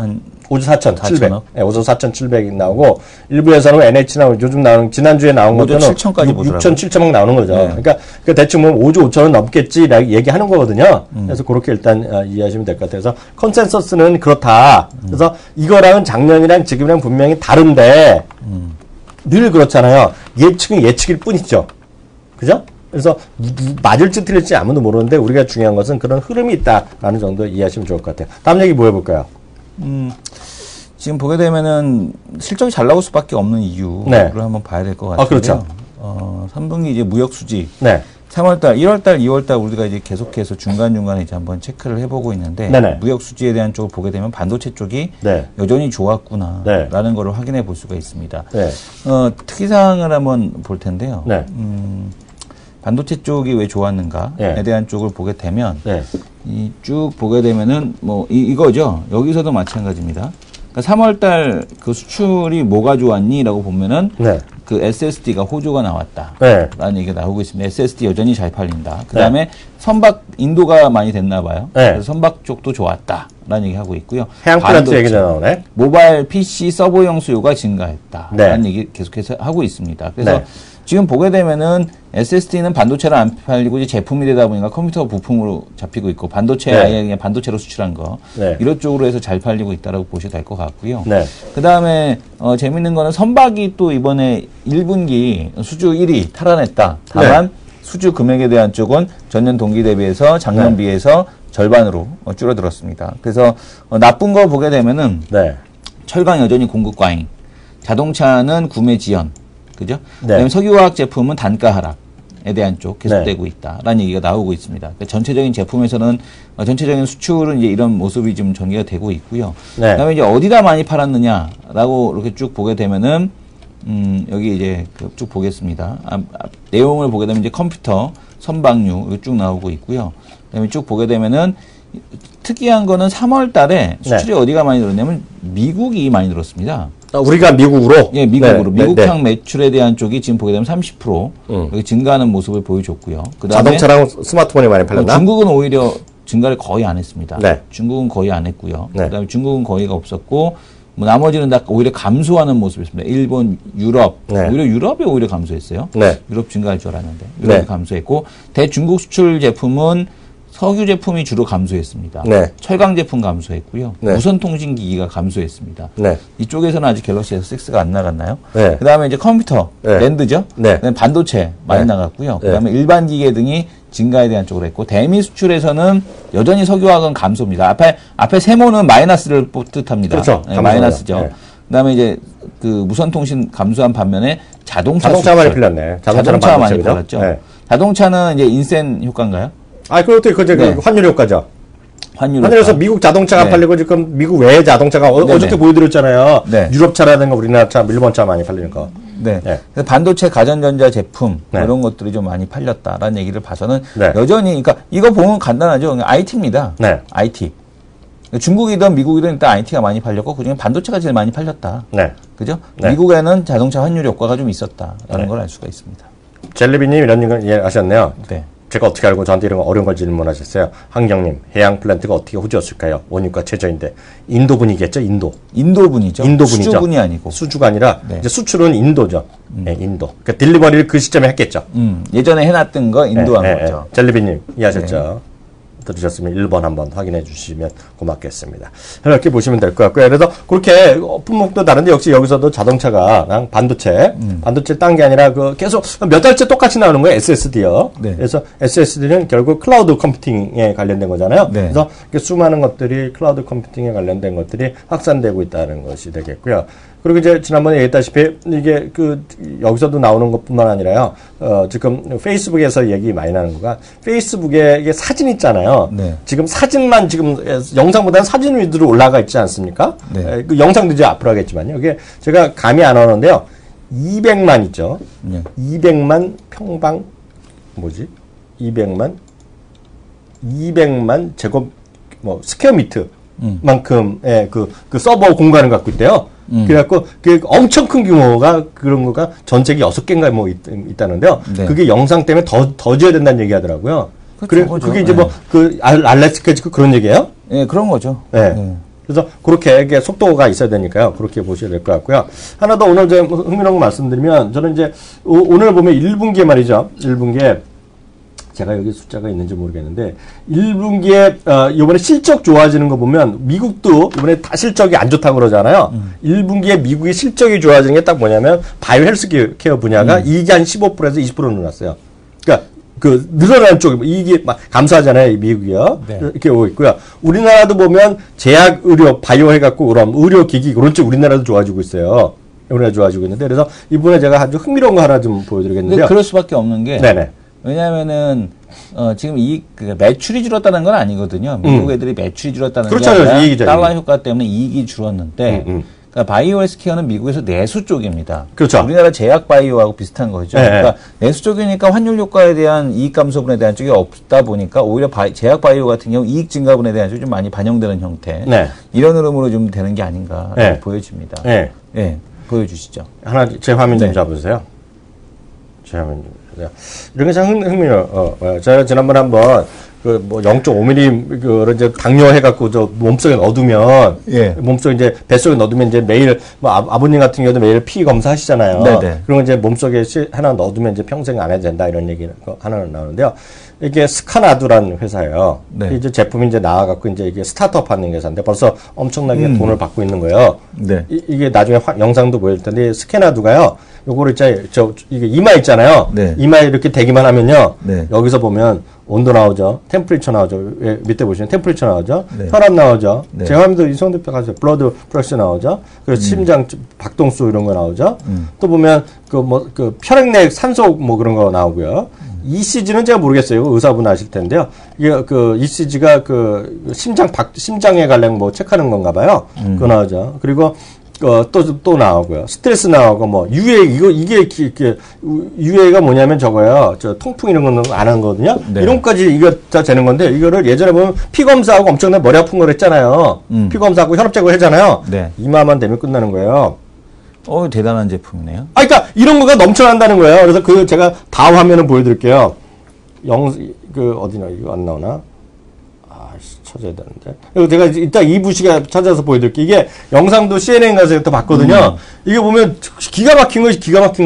4,700. 네, 5조 4,700이 나오고, 일부에서는 NH나 요즘 나오는, 지난주에 나온 것들은 6천, 7천억 나오는 거죠. 네. 그러니까 대충 보면 5조 5천원 넘겠지, 라고 얘기하는 거거든요. 그래서 그렇게 일단 이해하시면 될 것 같아요. 그래서 컨센서스는 그렇다. 그래서 이거랑은 작년이랑 지금이랑 분명히 다른데, 늘 그렇잖아요. 예측은 예측일 뿐이죠. 그죠? 그래서 맞을지 틀릴지 아무도 모르는데 우리가 중요한 것은 그런 흐름이 있다라는 정도 이해하시면 좋을 것 같아요. 다음 얘기 뭐 해볼까요? 지금 보게 되면은 실적이 잘 나올 수밖에 없는 이유를 네. 한번 봐야 될 것 같아요. 그렇죠. 3분기 이제 무역 수지. 네. 3월달, 1월달, 2월달 우리가 이제 계속해서 중간중간에 이제 한번 체크를 해보고 있는데 네네. 무역 수지에 대한 쪽을 보게 되면 반도체 쪽이 네. 여전히 좋았구나 네. 라는 거를 확인해 볼 수가 있습니다. 네. 특이사항을 한번 볼 텐데요. 네. 반도체 쪽이 왜 좋았는가에 네. 대한 쪽을 보게 되면 네. 쭉 보게 되면은 뭐 이거죠. 여기서도 마찬가지입니다. 그러니까 3월달 그 수출이 뭐가 좋았니라고 보면은 네. 그 SSD가 호조가 나왔다라는 네. 얘기가 나오고 있습니다. SSD 여전히 잘 팔린다. 그 다음에 네. 선박 인도가 많이 됐나 봐요. 네. 그래서 선박 쪽도 좋았다라는 얘기 하고 있고요. 해양 플랜트 얘기가 나오네. 모바일 PC 서버용 수요가 증가했다라는 네. 얘기 계속해서 하고 있습니다. 그래서 네. 지금 보게 되면은 SSD는 반도체를 안 팔리고 이제 제품이 되다 보니까 컴퓨터 부품으로 잡히고 있고 반도체 네. 아예 그냥 반도체로 수출한 거 네. 이런 쪽으로 해서 잘 팔리고 있다라고 보셔도 될 것 같고요. 네. 그 다음에 재밌는 거는 선박이 또 이번에 1분기 수주 1위 탈환했다. 다만 네. 수주 금액에 대한 쪽은 전년 동기 대비해서 작년 네. 비해서 절반으로 줄어들었습니다. 그래서 나쁜 거 보게 되면은 네. 철강 여전히 공급 과잉, 자동차는 구매 지연. 그죠? 네. 그다음에 석유화학 제품은 단가 하락에 대한 쪽 계속되고 네. 있다라는 얘기가 나오고 있습니다. 그러니까 전체적인 제품에서는 전체적인 수출은 이제 이런 모습이 좀 전개가 되고 있고요. 네. 그다음에 이제 어디다 많이 팔았느냐라고 이렇게 쭉 보게 되면은 여기 이제 쭉 보겠습니다. 내용을 보게 되면 이제 컴퓨터, 선박류 이거 쭉 나오고 있고요. 그다음에 쭉 보게 되면은 특이한 거는 3월 달에 수출이 네. 어디가 많이 늘었냐면 미국이 많이 늘었습니다. 우리가 미국으로? 예, 미국으로. 네, 미국향 네, 매출에 대한 쪽이 지금 보게 되면 30% 여기 증가하는 모습을 보여줬고요. 그다음에 자동차랑 스마트폰이 많이 팔렸나? 중국은 오히려 증가를 거의 안 했습니다. 네. 중국은 거의 안 했고요. 네. 그다음에 중국은 거의가 없었고 뭐 나머지는 다 오히려 감소하는 모습이었습니다. 일본, 유럽, 네. 오히려 유럽이 오히려 감소했어요. 네. 유럽 증가할 줄 알았는데 유럽이 네. 감소했고 대중국 수출 제품은 석유 제품이 주로 감소했습니다. 네. 철강 제품 감소했고요. 네. 무선통신기기가 감소했습니다. 네. 이쪽에서는 아직 갤럭시 S6가 안 나갔나요? 네. 그 다음에 이제 컴퓨터, 네. 랜드죠? 네. 그다음에 반도체 많이 네. 나갔고요. 그 다음에 일반 기계 등이 증가에 대한 쪽으로 했고, 대미 수출에서는 여전히 석유화학은 감소입니다. 앞에 세모는 마이너스를 뜻합니다. 그렇죠. 네, 마이너스죠. 네. 그 다음에 이제 그 무선통신 감소한 반면에 자동차 많이 풀렸네. 자동차 많이 팔렸죠. 네. 자동차는 이제 인센 효과인가요? 그것도 네. 환율 효과죠. 환율에서 미국 자동차가 네. 팔리고 지금 미국 외의 자동차가 어저께 보여드렸잖아요. 네. 유럽차라든가 우리나라 차, 일본 차 많이 팔리는 거. 네. 네. 그래서 반도체, 가전전자 제품 네. 이런 것들이 좀 많이 팔렸다라는 얘기를 봐서는 네. 여전히 그러니까 이거 보면 간단하죠. IT입니다. 네. IT. 중국이든 미국이든 일단 IT가 많이 팔렸고 그중에 반도체가 제일 많이 팔렸다. 네. 그죠? 네. 미국에는 자동차 환율 효과가 좀 있었다라는 네. 걸 알 수가 있습니다. 젤리비님 이런 걸 이해하셨네요. 네. 제가 어떻게 알고 저한테 이런 어려운 걸 질문하셨어요. 황경님, 해양 플랜트가 어떻게 호주였을까요? 원유가 최저인데 인도분이겠죠? 인도분이죠. 인도분이죠. 수주분이 아니고 수주가 아니라 네. 이제 수출은 인도죠. 네, 인도. 그러니까 딜리버리를 그 시점에 했겠죠. 예전에 해놨던 거 인도한 네, 거죠. 젤리비님 이해하셨죠? 네. 들으셨으면 1번 한번 확인해 주시면 고맙겠습니다. 이렇게 보시면 될 것 같고요. 그래서 그렇게 품목도 다른데 역시 여기서도 자동차가 반도체 딴 게 아니라 계속 몇 달째 똑같이 나오는 거예요. SSD요. 네. 그래서 SSD는 결국 클라우드 컴퓨팅에 관련된 거잖아요. 네. 그래서 수많은 것들이 클라우드 컴퓨팅에 관련된 것들이 확산되고 있다는 것이 되겠고요. 그리고 이제 지난번에 얘기했다시피 이게 여기서도 나오는 것뿐만 아니라요. 지금 페이스북에서 얘기 많이 나는 거가 페이스북에 이게 사진 있잖아요. 네. 지금 사진만 지금 영상보다는 사진 위주로 올라가 있지 않습니까? 네. 그 영상도 이제 앞으로 하겠지만요. 이게 제가 감이 안 오는데요. 200만 있죠. 네. 200만 평방 200만 제곱 스퀘어미터 만큼의 그 서버 공간을 갖고 있대요. 그래갖고, 엄청 큰 규모가, 그런 거가 전 세계 6개인가 있다는데요. 네. 그게 영상 때문에 더 지어야 된다는 얘기 하더라고요. 그게 이제 알래스카 그런 얘기예요? 네, 그런 거죠. 네. 네. 그래서 그렇게 속도가 있어야 되니까요. 그렇게 보셔야 될 것 같고요. 하나 더 오늘 좀 흥미로운 거 말씀드리면, 저는 이제 오늘 보면 1분기에 말이죠. 1분기에 제가 여기 숫자가 있는지 모르겠는데 1분기에 이번에 실적 좋아지는 거 보면 미국도 이번에 다 실적이 안 좋다고 그러잖아요. 1분기에 미국의 실적이 좋아지는 게 딱 뭐냐면 바이오 헬스케어 분야가 이익이 한 15%에서 20% 늘어났어요. 그러니까 늘어나는 쪽이 이익이 막 감소하잖아요, 미국이요. 네. 이렇게 오고 있고요. 우리나라도 보면 제약 의료 바이오 해갖고 그럼 의료기기 그런 쪽 우리나라도 좋아지고 있어요. 우리나라 좋아지고 있는데 그래서 이번에 제가 아주 흥미로운 거 하나 좀 보여드리겠는데요. 그럴 수밖에 없는 게. 네네. 왜냐하면은 지금 매출이 줄었다는 건 아니거든요. 미국 애들이 매출이 줄었다는 그렇죠. 게 아니라 이익이죠, 달러 효과 때문에 이익이 줄었는데 그러니까 바이오 헬스케어는 미국에서 내수 쪽입니다. 그렇죠. 우리나라 제약 바이오하고 비슷한 거죠. 네. 그러니까 내수 쪽이니까 환율 효과에 대한 이익 감소분에 대한 쪽이 없다 보니까 오히려 제약 바이오 같은 경우 이익 증가분에 대한 쪽이 좀 많이 반영되는 형태. 네. 이런 흐름으로 좀 되는 게 아닌가 네. 보여집니다. 네. 네. 보여주시죠. 하나 제 화면 좀 네. 잡으세요. 제 화면 좀 보세요. 이런 게 참 흥미로워. 제가 지난번에 한번 그 뭐 0.5mm 그 이제 당뇨 해갖고 저 몸속에 넣어두면 예. 몸속에 이제 뱃속에 넣어두면 이제 매일 뭐 아버님 같은 경우도 매일 피 검사하시잖아요. 네네. 그러면 이제 몸속에 하나 넣어두면 이제 평생 안 해도 된다 이런 얘기 하나 나오는데요. 이게 스카나두라는 회사예요. 네. 이제 제품이 이제 나와갖고 이제 이게 스타트업 하는 회사인데 벌써 엄청나게 돈을 받고 있는 거예요. 네. 이게 나중에 영상도 보여줄 텐데 스캐나두가요. 요거를 이게 이마 있잖아요. 네. 이마에 이렇게 대기만 하면요. 네. 여기서 보면 온도 나오죠. 템퍼리처 나오죠. 밑에 보시면 템퍼리처 나오죠. 네. 혈압 나오죠. 네. 제 화면도 이성 대표 가서 블러드 프레셔 나오죠. 그리고 심장 박동수 이런 거 나오죠. 또 보면 그 혈액내 산소 뭐 그런 거 나오고요. ECG는 제가 모르겠어요. 이거 의사분 아실 텐데요. 이게 그 ECG가 그 심장에 관련 뭐 체크하는 건가 봐요. 그거 나오죠. 그리고 또 나오고요. 스트레스 나오고, 뭐, 이게 UA가 뭐냐면 저거요. 통풍 이런 거는 안 하거든요. 네. 이런 것까지 이거 다 되는 건데, 이거를 예전에 보면 피검사하고 엄청나게 머리 아픈 걸 했잖아요. 피검사하고 혈압 제거 했잖아요. 네. 이마만 되면 끝나는 거예요. 대단한 제품이네요. 그러니까 이런 거가 넘쳐난다는 거예요. 그래서 제가 다 화면을 보여드릴게요. 어디나, 이거 안 나오나? 찾아야 되는데. 그리고 제가 이따 이부시가 찾아서 보여드릴게요. 이게 영상도 CNN 가서 또 봤거든요. 이게 보면 기가 막힌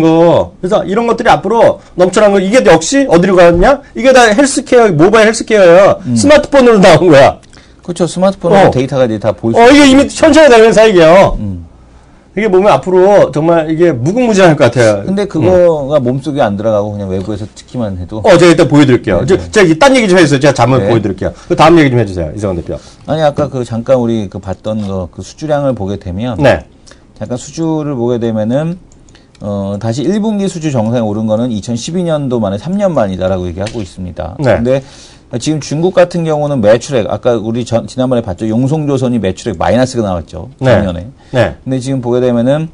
거. 그래서 이런 것들이 앞으로 넘쳐난 거, 이게 역시 어디로 가냐? 이게 다 헬스케어, 모바일 헬스케어예요. 스마트폰으로 나온 거야. 그렇죠. 스마트폰으로 데이터가 이제 다 보일 수 이게 이미 현실화 되는 사이게요. 이게 보면 앞으로 정말 이게 무궁무진할 것 같아요. 근데 그거가 몸속에 안 들어가고 그냥 외부에서 찍기만 해도. 제가 일단 보여드릴게요. 제가 딴 얘기 좀 해주세요. 제가 잠을 보여드릴게요. 그 다음 얘기 좀 해주세요. 이성원 대표. 아니, 아까 잠깐 우리 봤던 그 수주량을 보게 되면. 네. 잠깐 수주를 보게 되면은, 다시 1분기 수주 정상에 오른 거는 2012년도 만에 3년 만이다라고 얘기하고 있습니다. 네. 근데 지금 중국 같은 경우는 매출액, 아까 우리 지난번에 봤죠. 용송조선이 매출액 마이너스가 나왔죠. 작년에. 네. 근데 지금 보게 되면은,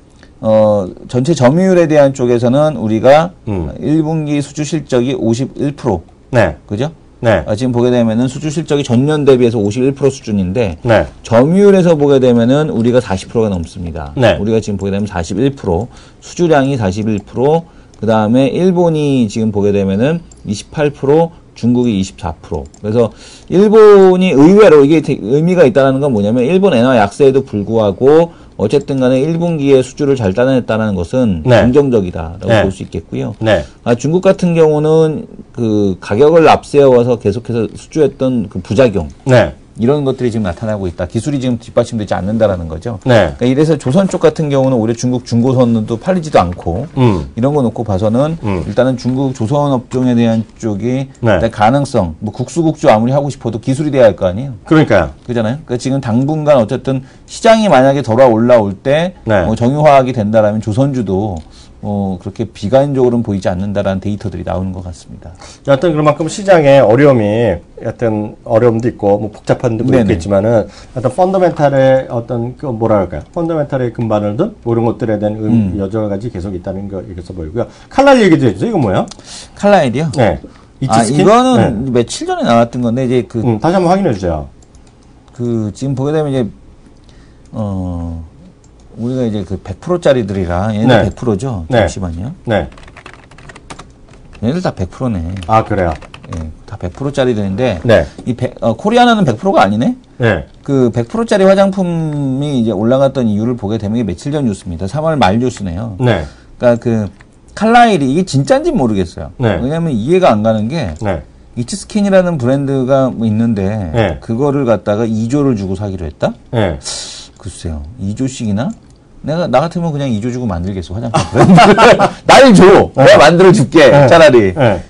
전체 점유율에 대한 쪽에서는 우리가 1분기 수주 실적이 51%. 네. 그죠? 네. 지금 보게 되면은 수주 실적이 전년 대비해서 51% 수준인데, 네. 점유율에서 보게 되면은 우리가 40%가 넘습니다. 네. 우리가 지금 보게 되면 41%, 수주량이 41%, 그 다음에 일본이 지금 보게 되면은 28%, 중국이 24%. 그래서 일본이 의외로 이게 의미가 있다는 건 뭐냐면 일본 엔화 약세에도 불구하고 어쨌든 간에 1분기에 수주를 잘 따냈다는 것은 네. 긍정적이다라고 네. 볼 수 있겠고요. 네. 중국 같은 경우는 그 가격을 앞세워서 계속해서 수주했던 그 부작용. 네. 이런 것들이 지금 나타나고 있다. 기술이 지금 뒷받침되지 않는다라는 거죠. 네. 그러니까 이래서 조선 쪽 같은 경우는 오히려 중국 중고선은 또 팔리지도 않고 이런 거 놓고 봐서는 일단은 중국 조선 업종에 대한 쪽이 네. 가능성, 뭐 국수국주 아무리 하고 싶어도 기술이 돼야 할 거 아니에요. 그러니까요. 그잖아요. 그러니까 지금 당분간 어쨌든 시장이 만약에 돌아 올라올 때 네. 정유화하게 된다라면 조선주도 그렇게 비관적으로는 보이지 않는다라는 데이터들이 나오는 것 같습니다. 여하튼 그만큼 시장에 어려움도 있고, 뭐 복잡한 데도 있겠지만은, 어떤 펀더멘탈의 펀더멘탈의 근반을 둔, 뭐 이런 것들에 대한 여러 가지 계속 있다는 거, 여기서 보이고요. 칼날 얘기도 해주세요. 이건 뭐예요? 칼라일이요? 네. 이거는 며칠 전에 나왔던 건데, 이제 다시 한번 확인해 주세요. 지금 보게 되면 이제, 우리가 이제 100%짜리들이라 얘네들 네. 100%죠. 네. 잠시만요. 네. 얘네들 다 100%네. 그래요? 예, 다 100%짜리들인데 네. 코리아나는 100%가 아니네. 네. 100%짜리 화장품이 이제 올라갔던 이유를 보게 되면 이게 며칠 전 뉴스입니다. 3월 말 뉴스네요. 네. 그러니까 칼라일이 이게 진짜인지 모르겠어요. 네. 왜냐하면 이해가 안 가는 게 네. 이츠스킨이라는 브랜드가 뭐 있는데 네. 그거를 갖다가 2조를 주고 사기로 했다? 네. 글쎄요. 2조씩이나? 나 같으면 그냥 2조 주고 만들겠어, 화장품. 날 줘! 내가 만들어줄게, 차라리. 네.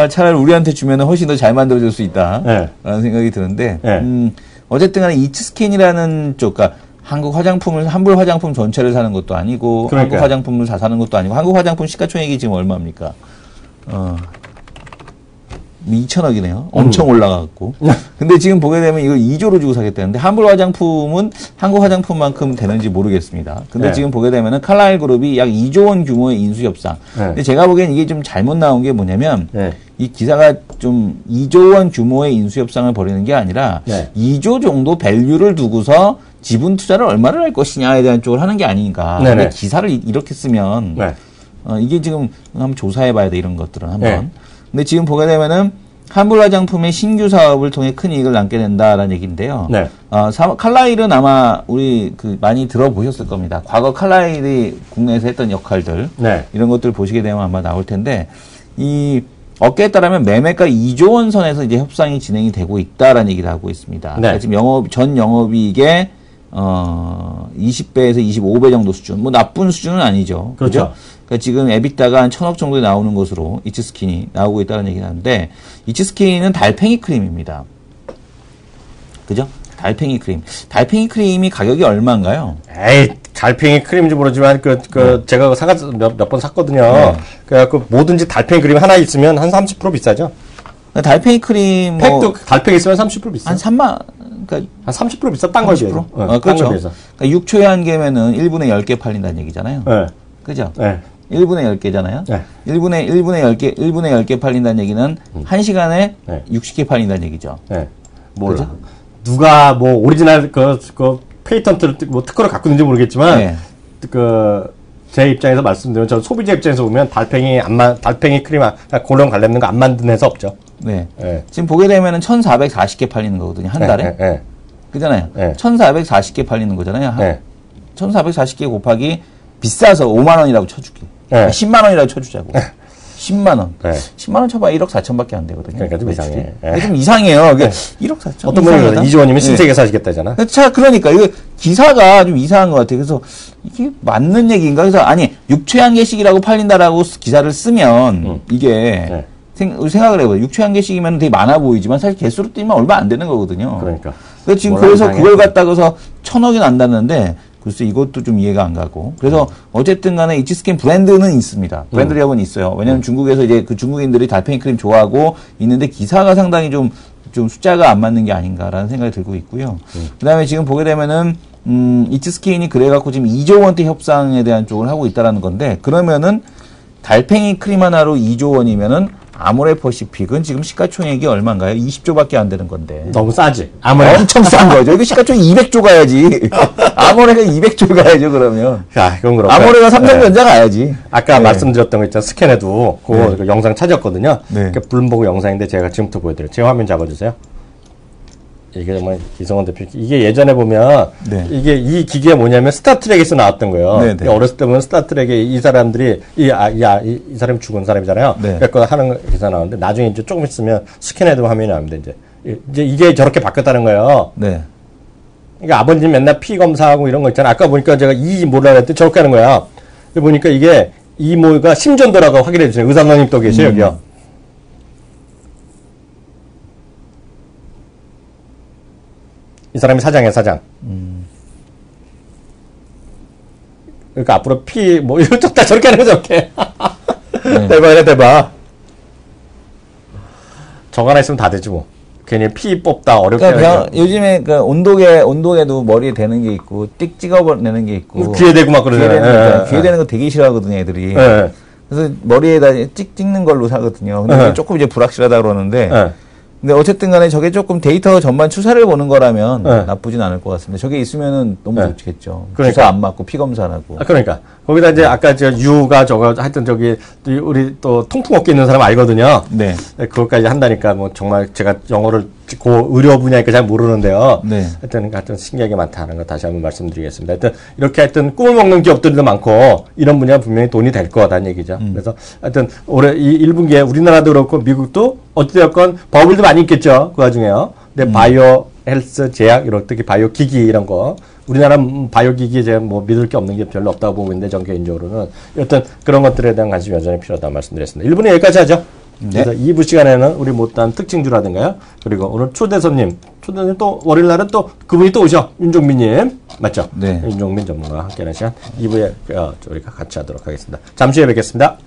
차라리 우리한테 주면 훨씬 더 잘 만들어줄 수 있다. 네. 라는 생각이 드는데, 네. 어쨌든 간에 이츠스킨이라는 쪽, 그러니까 한불 화장품 전체를 사는 것도 아니고, 그러니까요. 한국 화장품을 다 사는 것도 아니고, 한국 화장품 시가총액이 지금 얼마입니까? 2천억이네요. 엄청 올라갔고. 근데 지금 보게 되면 이걸 2조로 주고 사겠다는데 한불 화장품은 한국 화장품만큼 되는지 모르겠습니다. 근데 네. 지금 보게 되면은 칼라일 그룹이 약 2조 원 규모의 인수 협상. 네. 근데 제가 보기엔 이게 좀 잘못 나온 게 뭐냐면 네. 이 기사가 좀 2조 원 규모의 인수 협상을 벌이는 게 아니라 네. 2조 정도 밸류를 두고서 지분 투자를 얼마를 할 것이냐에 대한 쪽을 하는 게 아닌가. 근데 기사를 이렇게 쓰면 네. 이게 지금 한번 조사해 봐야 돼, 이런 것들은 한번. 네. 근데 지금 보게 되면은 한불 화장품의 신규 사업을 통해 큰 이익을 남게 된다라는 얘기인데요. 네. 칼라일은 아마 우리 많이 들어보셨을 겁니다. 과거 칼라일이 국내에서 했던 역할들 네. 이런 것들 보시게 되면 아마 나올 텐데 이 업계에 따르면 매매가 2조 원 선에서 이제 협상이 진행이 되고 있다라는 얘기를 하고 있습니다. 네. 그러니까 지금 전 영업이익의 20배에서 25배 정도 수준. 뭐 나쁜 수준은 아니죠. 그렇죠. 그러니까 지금 에비타가 한 1,000억 정도에 나오는 것으로 이츠스킨이 나오고 있다는 얘기를 하는데, 이츠스킨은 달팽이 크림입니다. 그죠? 달팽이 크림. 달팽이 크림이 가격이 얼마인가요? 에이, 달팽이 크림인지 모르지만 제가 몇 번 샀거든요. 네. 그래갖고 뭐든지 달팽이 크림 하나 있으면 한 30% 비싸죠. 달팽이 크림 팩도 달팽이 있으면 30% 비싸. 한 3만, 그러니까 한 30% 비싸. 딴 거에 비해서. 그렇죠. 그러니까 6초에 한 개면은 1분에 10개 팔린다는 얘기잖아요. 네. 그죠? 네. 1분에 10개잖아요. 네. 1분에 10개 팔린다는 얘기는 1시간에 네. 60개 팔린다는 얘기죠. 네. 몰라. 누가 뭐 오리지널 페이턴트를 뭐 특허를 갖고 있는지 모르겠지만 네. 제 입장에서 말씀드리면, 저 소비자 입장에서 보면 달팽이 크림 골렘 관련된 거 안 만든 회사 없죠. 네. 네. 지금 보게 되면은 1,440개 팔리는 거거든요. 한 달에. 네. 네. 그잖아요. 네. 1,440개 팔리는 거잖아요. 네. 1,440개 곱하기 비싸서 5만 원이라고 쳐줄게. 네. 10만 원이라고 쳐주자고. 네. 10만 원. 네. 10만 원 쳐봐야 1억 4천밖에 안 되거든요. 그러니까 좀 이상해. 좀 이상해요. 네. 1억 4천. 어떤 분이 이주원님이 신세계 사시겠다잖아. 자, 그러니까 이거 기사가 좀 이상한 것 같아요. 그래서 이게 맞는 얘기인가? 그래서 아니 6초에 한 개씩이라고 팔린다라고 기사를 쓰면 이게 생각을 해봐요. 6초에 한 개씩이면 되게 많아 보이지만 사실 개수로 뛰면 얼마 안 되는 거거든요. 그러니까. 지금 그래서 그걸 갖다가서 1,000억이 난다는데. 글쎄 이것도 좀 이해가 안 가고. 그래서 어쨌든 간에 이츠스킨 브랜드는 있습니다. 브랜드력은 있어요. 왜냐면 중국에서 이제 중국인들이 달팽이 크림 좋아하고 있는데 기사가 상당히 좀 숫자가 안 맞는 게 아닌가라는 생각이 들고 있고요. 그 다음에 지금 보게 되면은, 이츠스킨이 그래갖고 지금 2조 원대 협상에 대한 쪽을 하고 있다라는 건데, 그러면은 달팽이 크림 하나로 2조 원이면은 아모레퍼시픽은 지금 시가총액이 얼마인가요? 20조밖에 안 되는 건데. 너무 싸지. 아모레 엄청 싼 거죠. 이거 시가총액 200조 가야지. 아모레가 200조 가야죠, 그러면. 야, 그건 그렇고. 아모레가 삼성전자 가야지. 아까 말씀드렸던 거 있잖아. 스캔해도 그 영상 찾았거든요. 네. 블룸버그 영상인데 제가 지금부터 보여드려요. 제 화면 잡아주세요. 이게 정말 이성원 대표, 이게 예전에 보면 이게 이 기계가 뭐냐면 스타트랙에서 나왔던 거예요. 어렸을 때 보면 스타트랙에 이 사람들이 이 사람이 죽은 사람이잖아요. 그래서 하는 기사 나오는데 나중에 이제 조금 있으면 스캔해도 화면이 나옵니다. 이제 이게 저렇게 바뀌었다는 거예요. 네. 그러니까 아버님 맨날 피 검사하고 이런 거 있잖아. 아까 보니까 제가 이 뭐라 그랬더니 저렇게 하는 거야. 보니까 이게 이모가 심전도라고 확인해 주세요. 의사선생님 또 계세요, 여기요. 이 사람이 사장이야, 사장. 그러니까 앞으로 이거 좋다, 저렇게 하는 거 저렇게. 대박이네, 대박. 저거 하나 있으면 다 되지, 뭐. 괜히 피 뽑다, 어렵게. 그러니까 요즘에 온도계도 머리에 대는 게 있고, 띡 찍어내는 게 있고. 귀에 대고 막 그러잖아요. 귀에 대는 거 되게 싫어하거든요, 애들이. 그래서 머리에다 찍는 걸로 사거든요. 근데 조금 이제 불확실하다 그러는데. 근데 어쨌든 간에 저게 조금 데이터 전반 추사를 보는 거라면 나쁘진 않을 것 같습니다. 저게 있으면은 너무 좋겠죠. 그러니까. 주사 안 맞고 피 검사 안 하고. 그러니까. 거기다 이제 아까 유가 하여튼 우리 또 통풍업계 있는 사람 알거든요. 네. 그것까지 한다니까 뭐 정말 제가 영어를 의료 분야니까 잘 모르는데요. 네. 하여튼 신기하게 많다는 거 다시 한번 말씀드리겠습니다. 하여튼 이렇게 꿈을 먹는 기업들도 많고 이런 분야 분명히 돈이 될 거다는 얘기죠. 그래서 하여튼 올해 이 1분기에 우리나라도 그렇고 미국도 어찌되었건 버블도 많이 있겠죠. 그 와중에요. 근데 바이오 헬스 제약 특히 바이오 기기 이런 거 우리나라 바이오 기기에 제가 뭐 믿을 게 없는 게 별로 없다고 보고 있는데 전 개인적으로는 여튼 그런 것들에 대한 관심이 여전히 필요하다고 말씀드렸습니다. 1분에 여기까지 하죠. 그래서 2부 시간에는 우리 못다한 특징주라든가요. 그리고 오늘 초대 손님 또 월요일 날은 또 그분이 또 오셔. 윤종민님 맞죠? 네. 윤종민 전문가와 함께하는 시간 2부에 우리가 같이 하도록 하겠습니다. 잠시 후에 뵙겠습니다.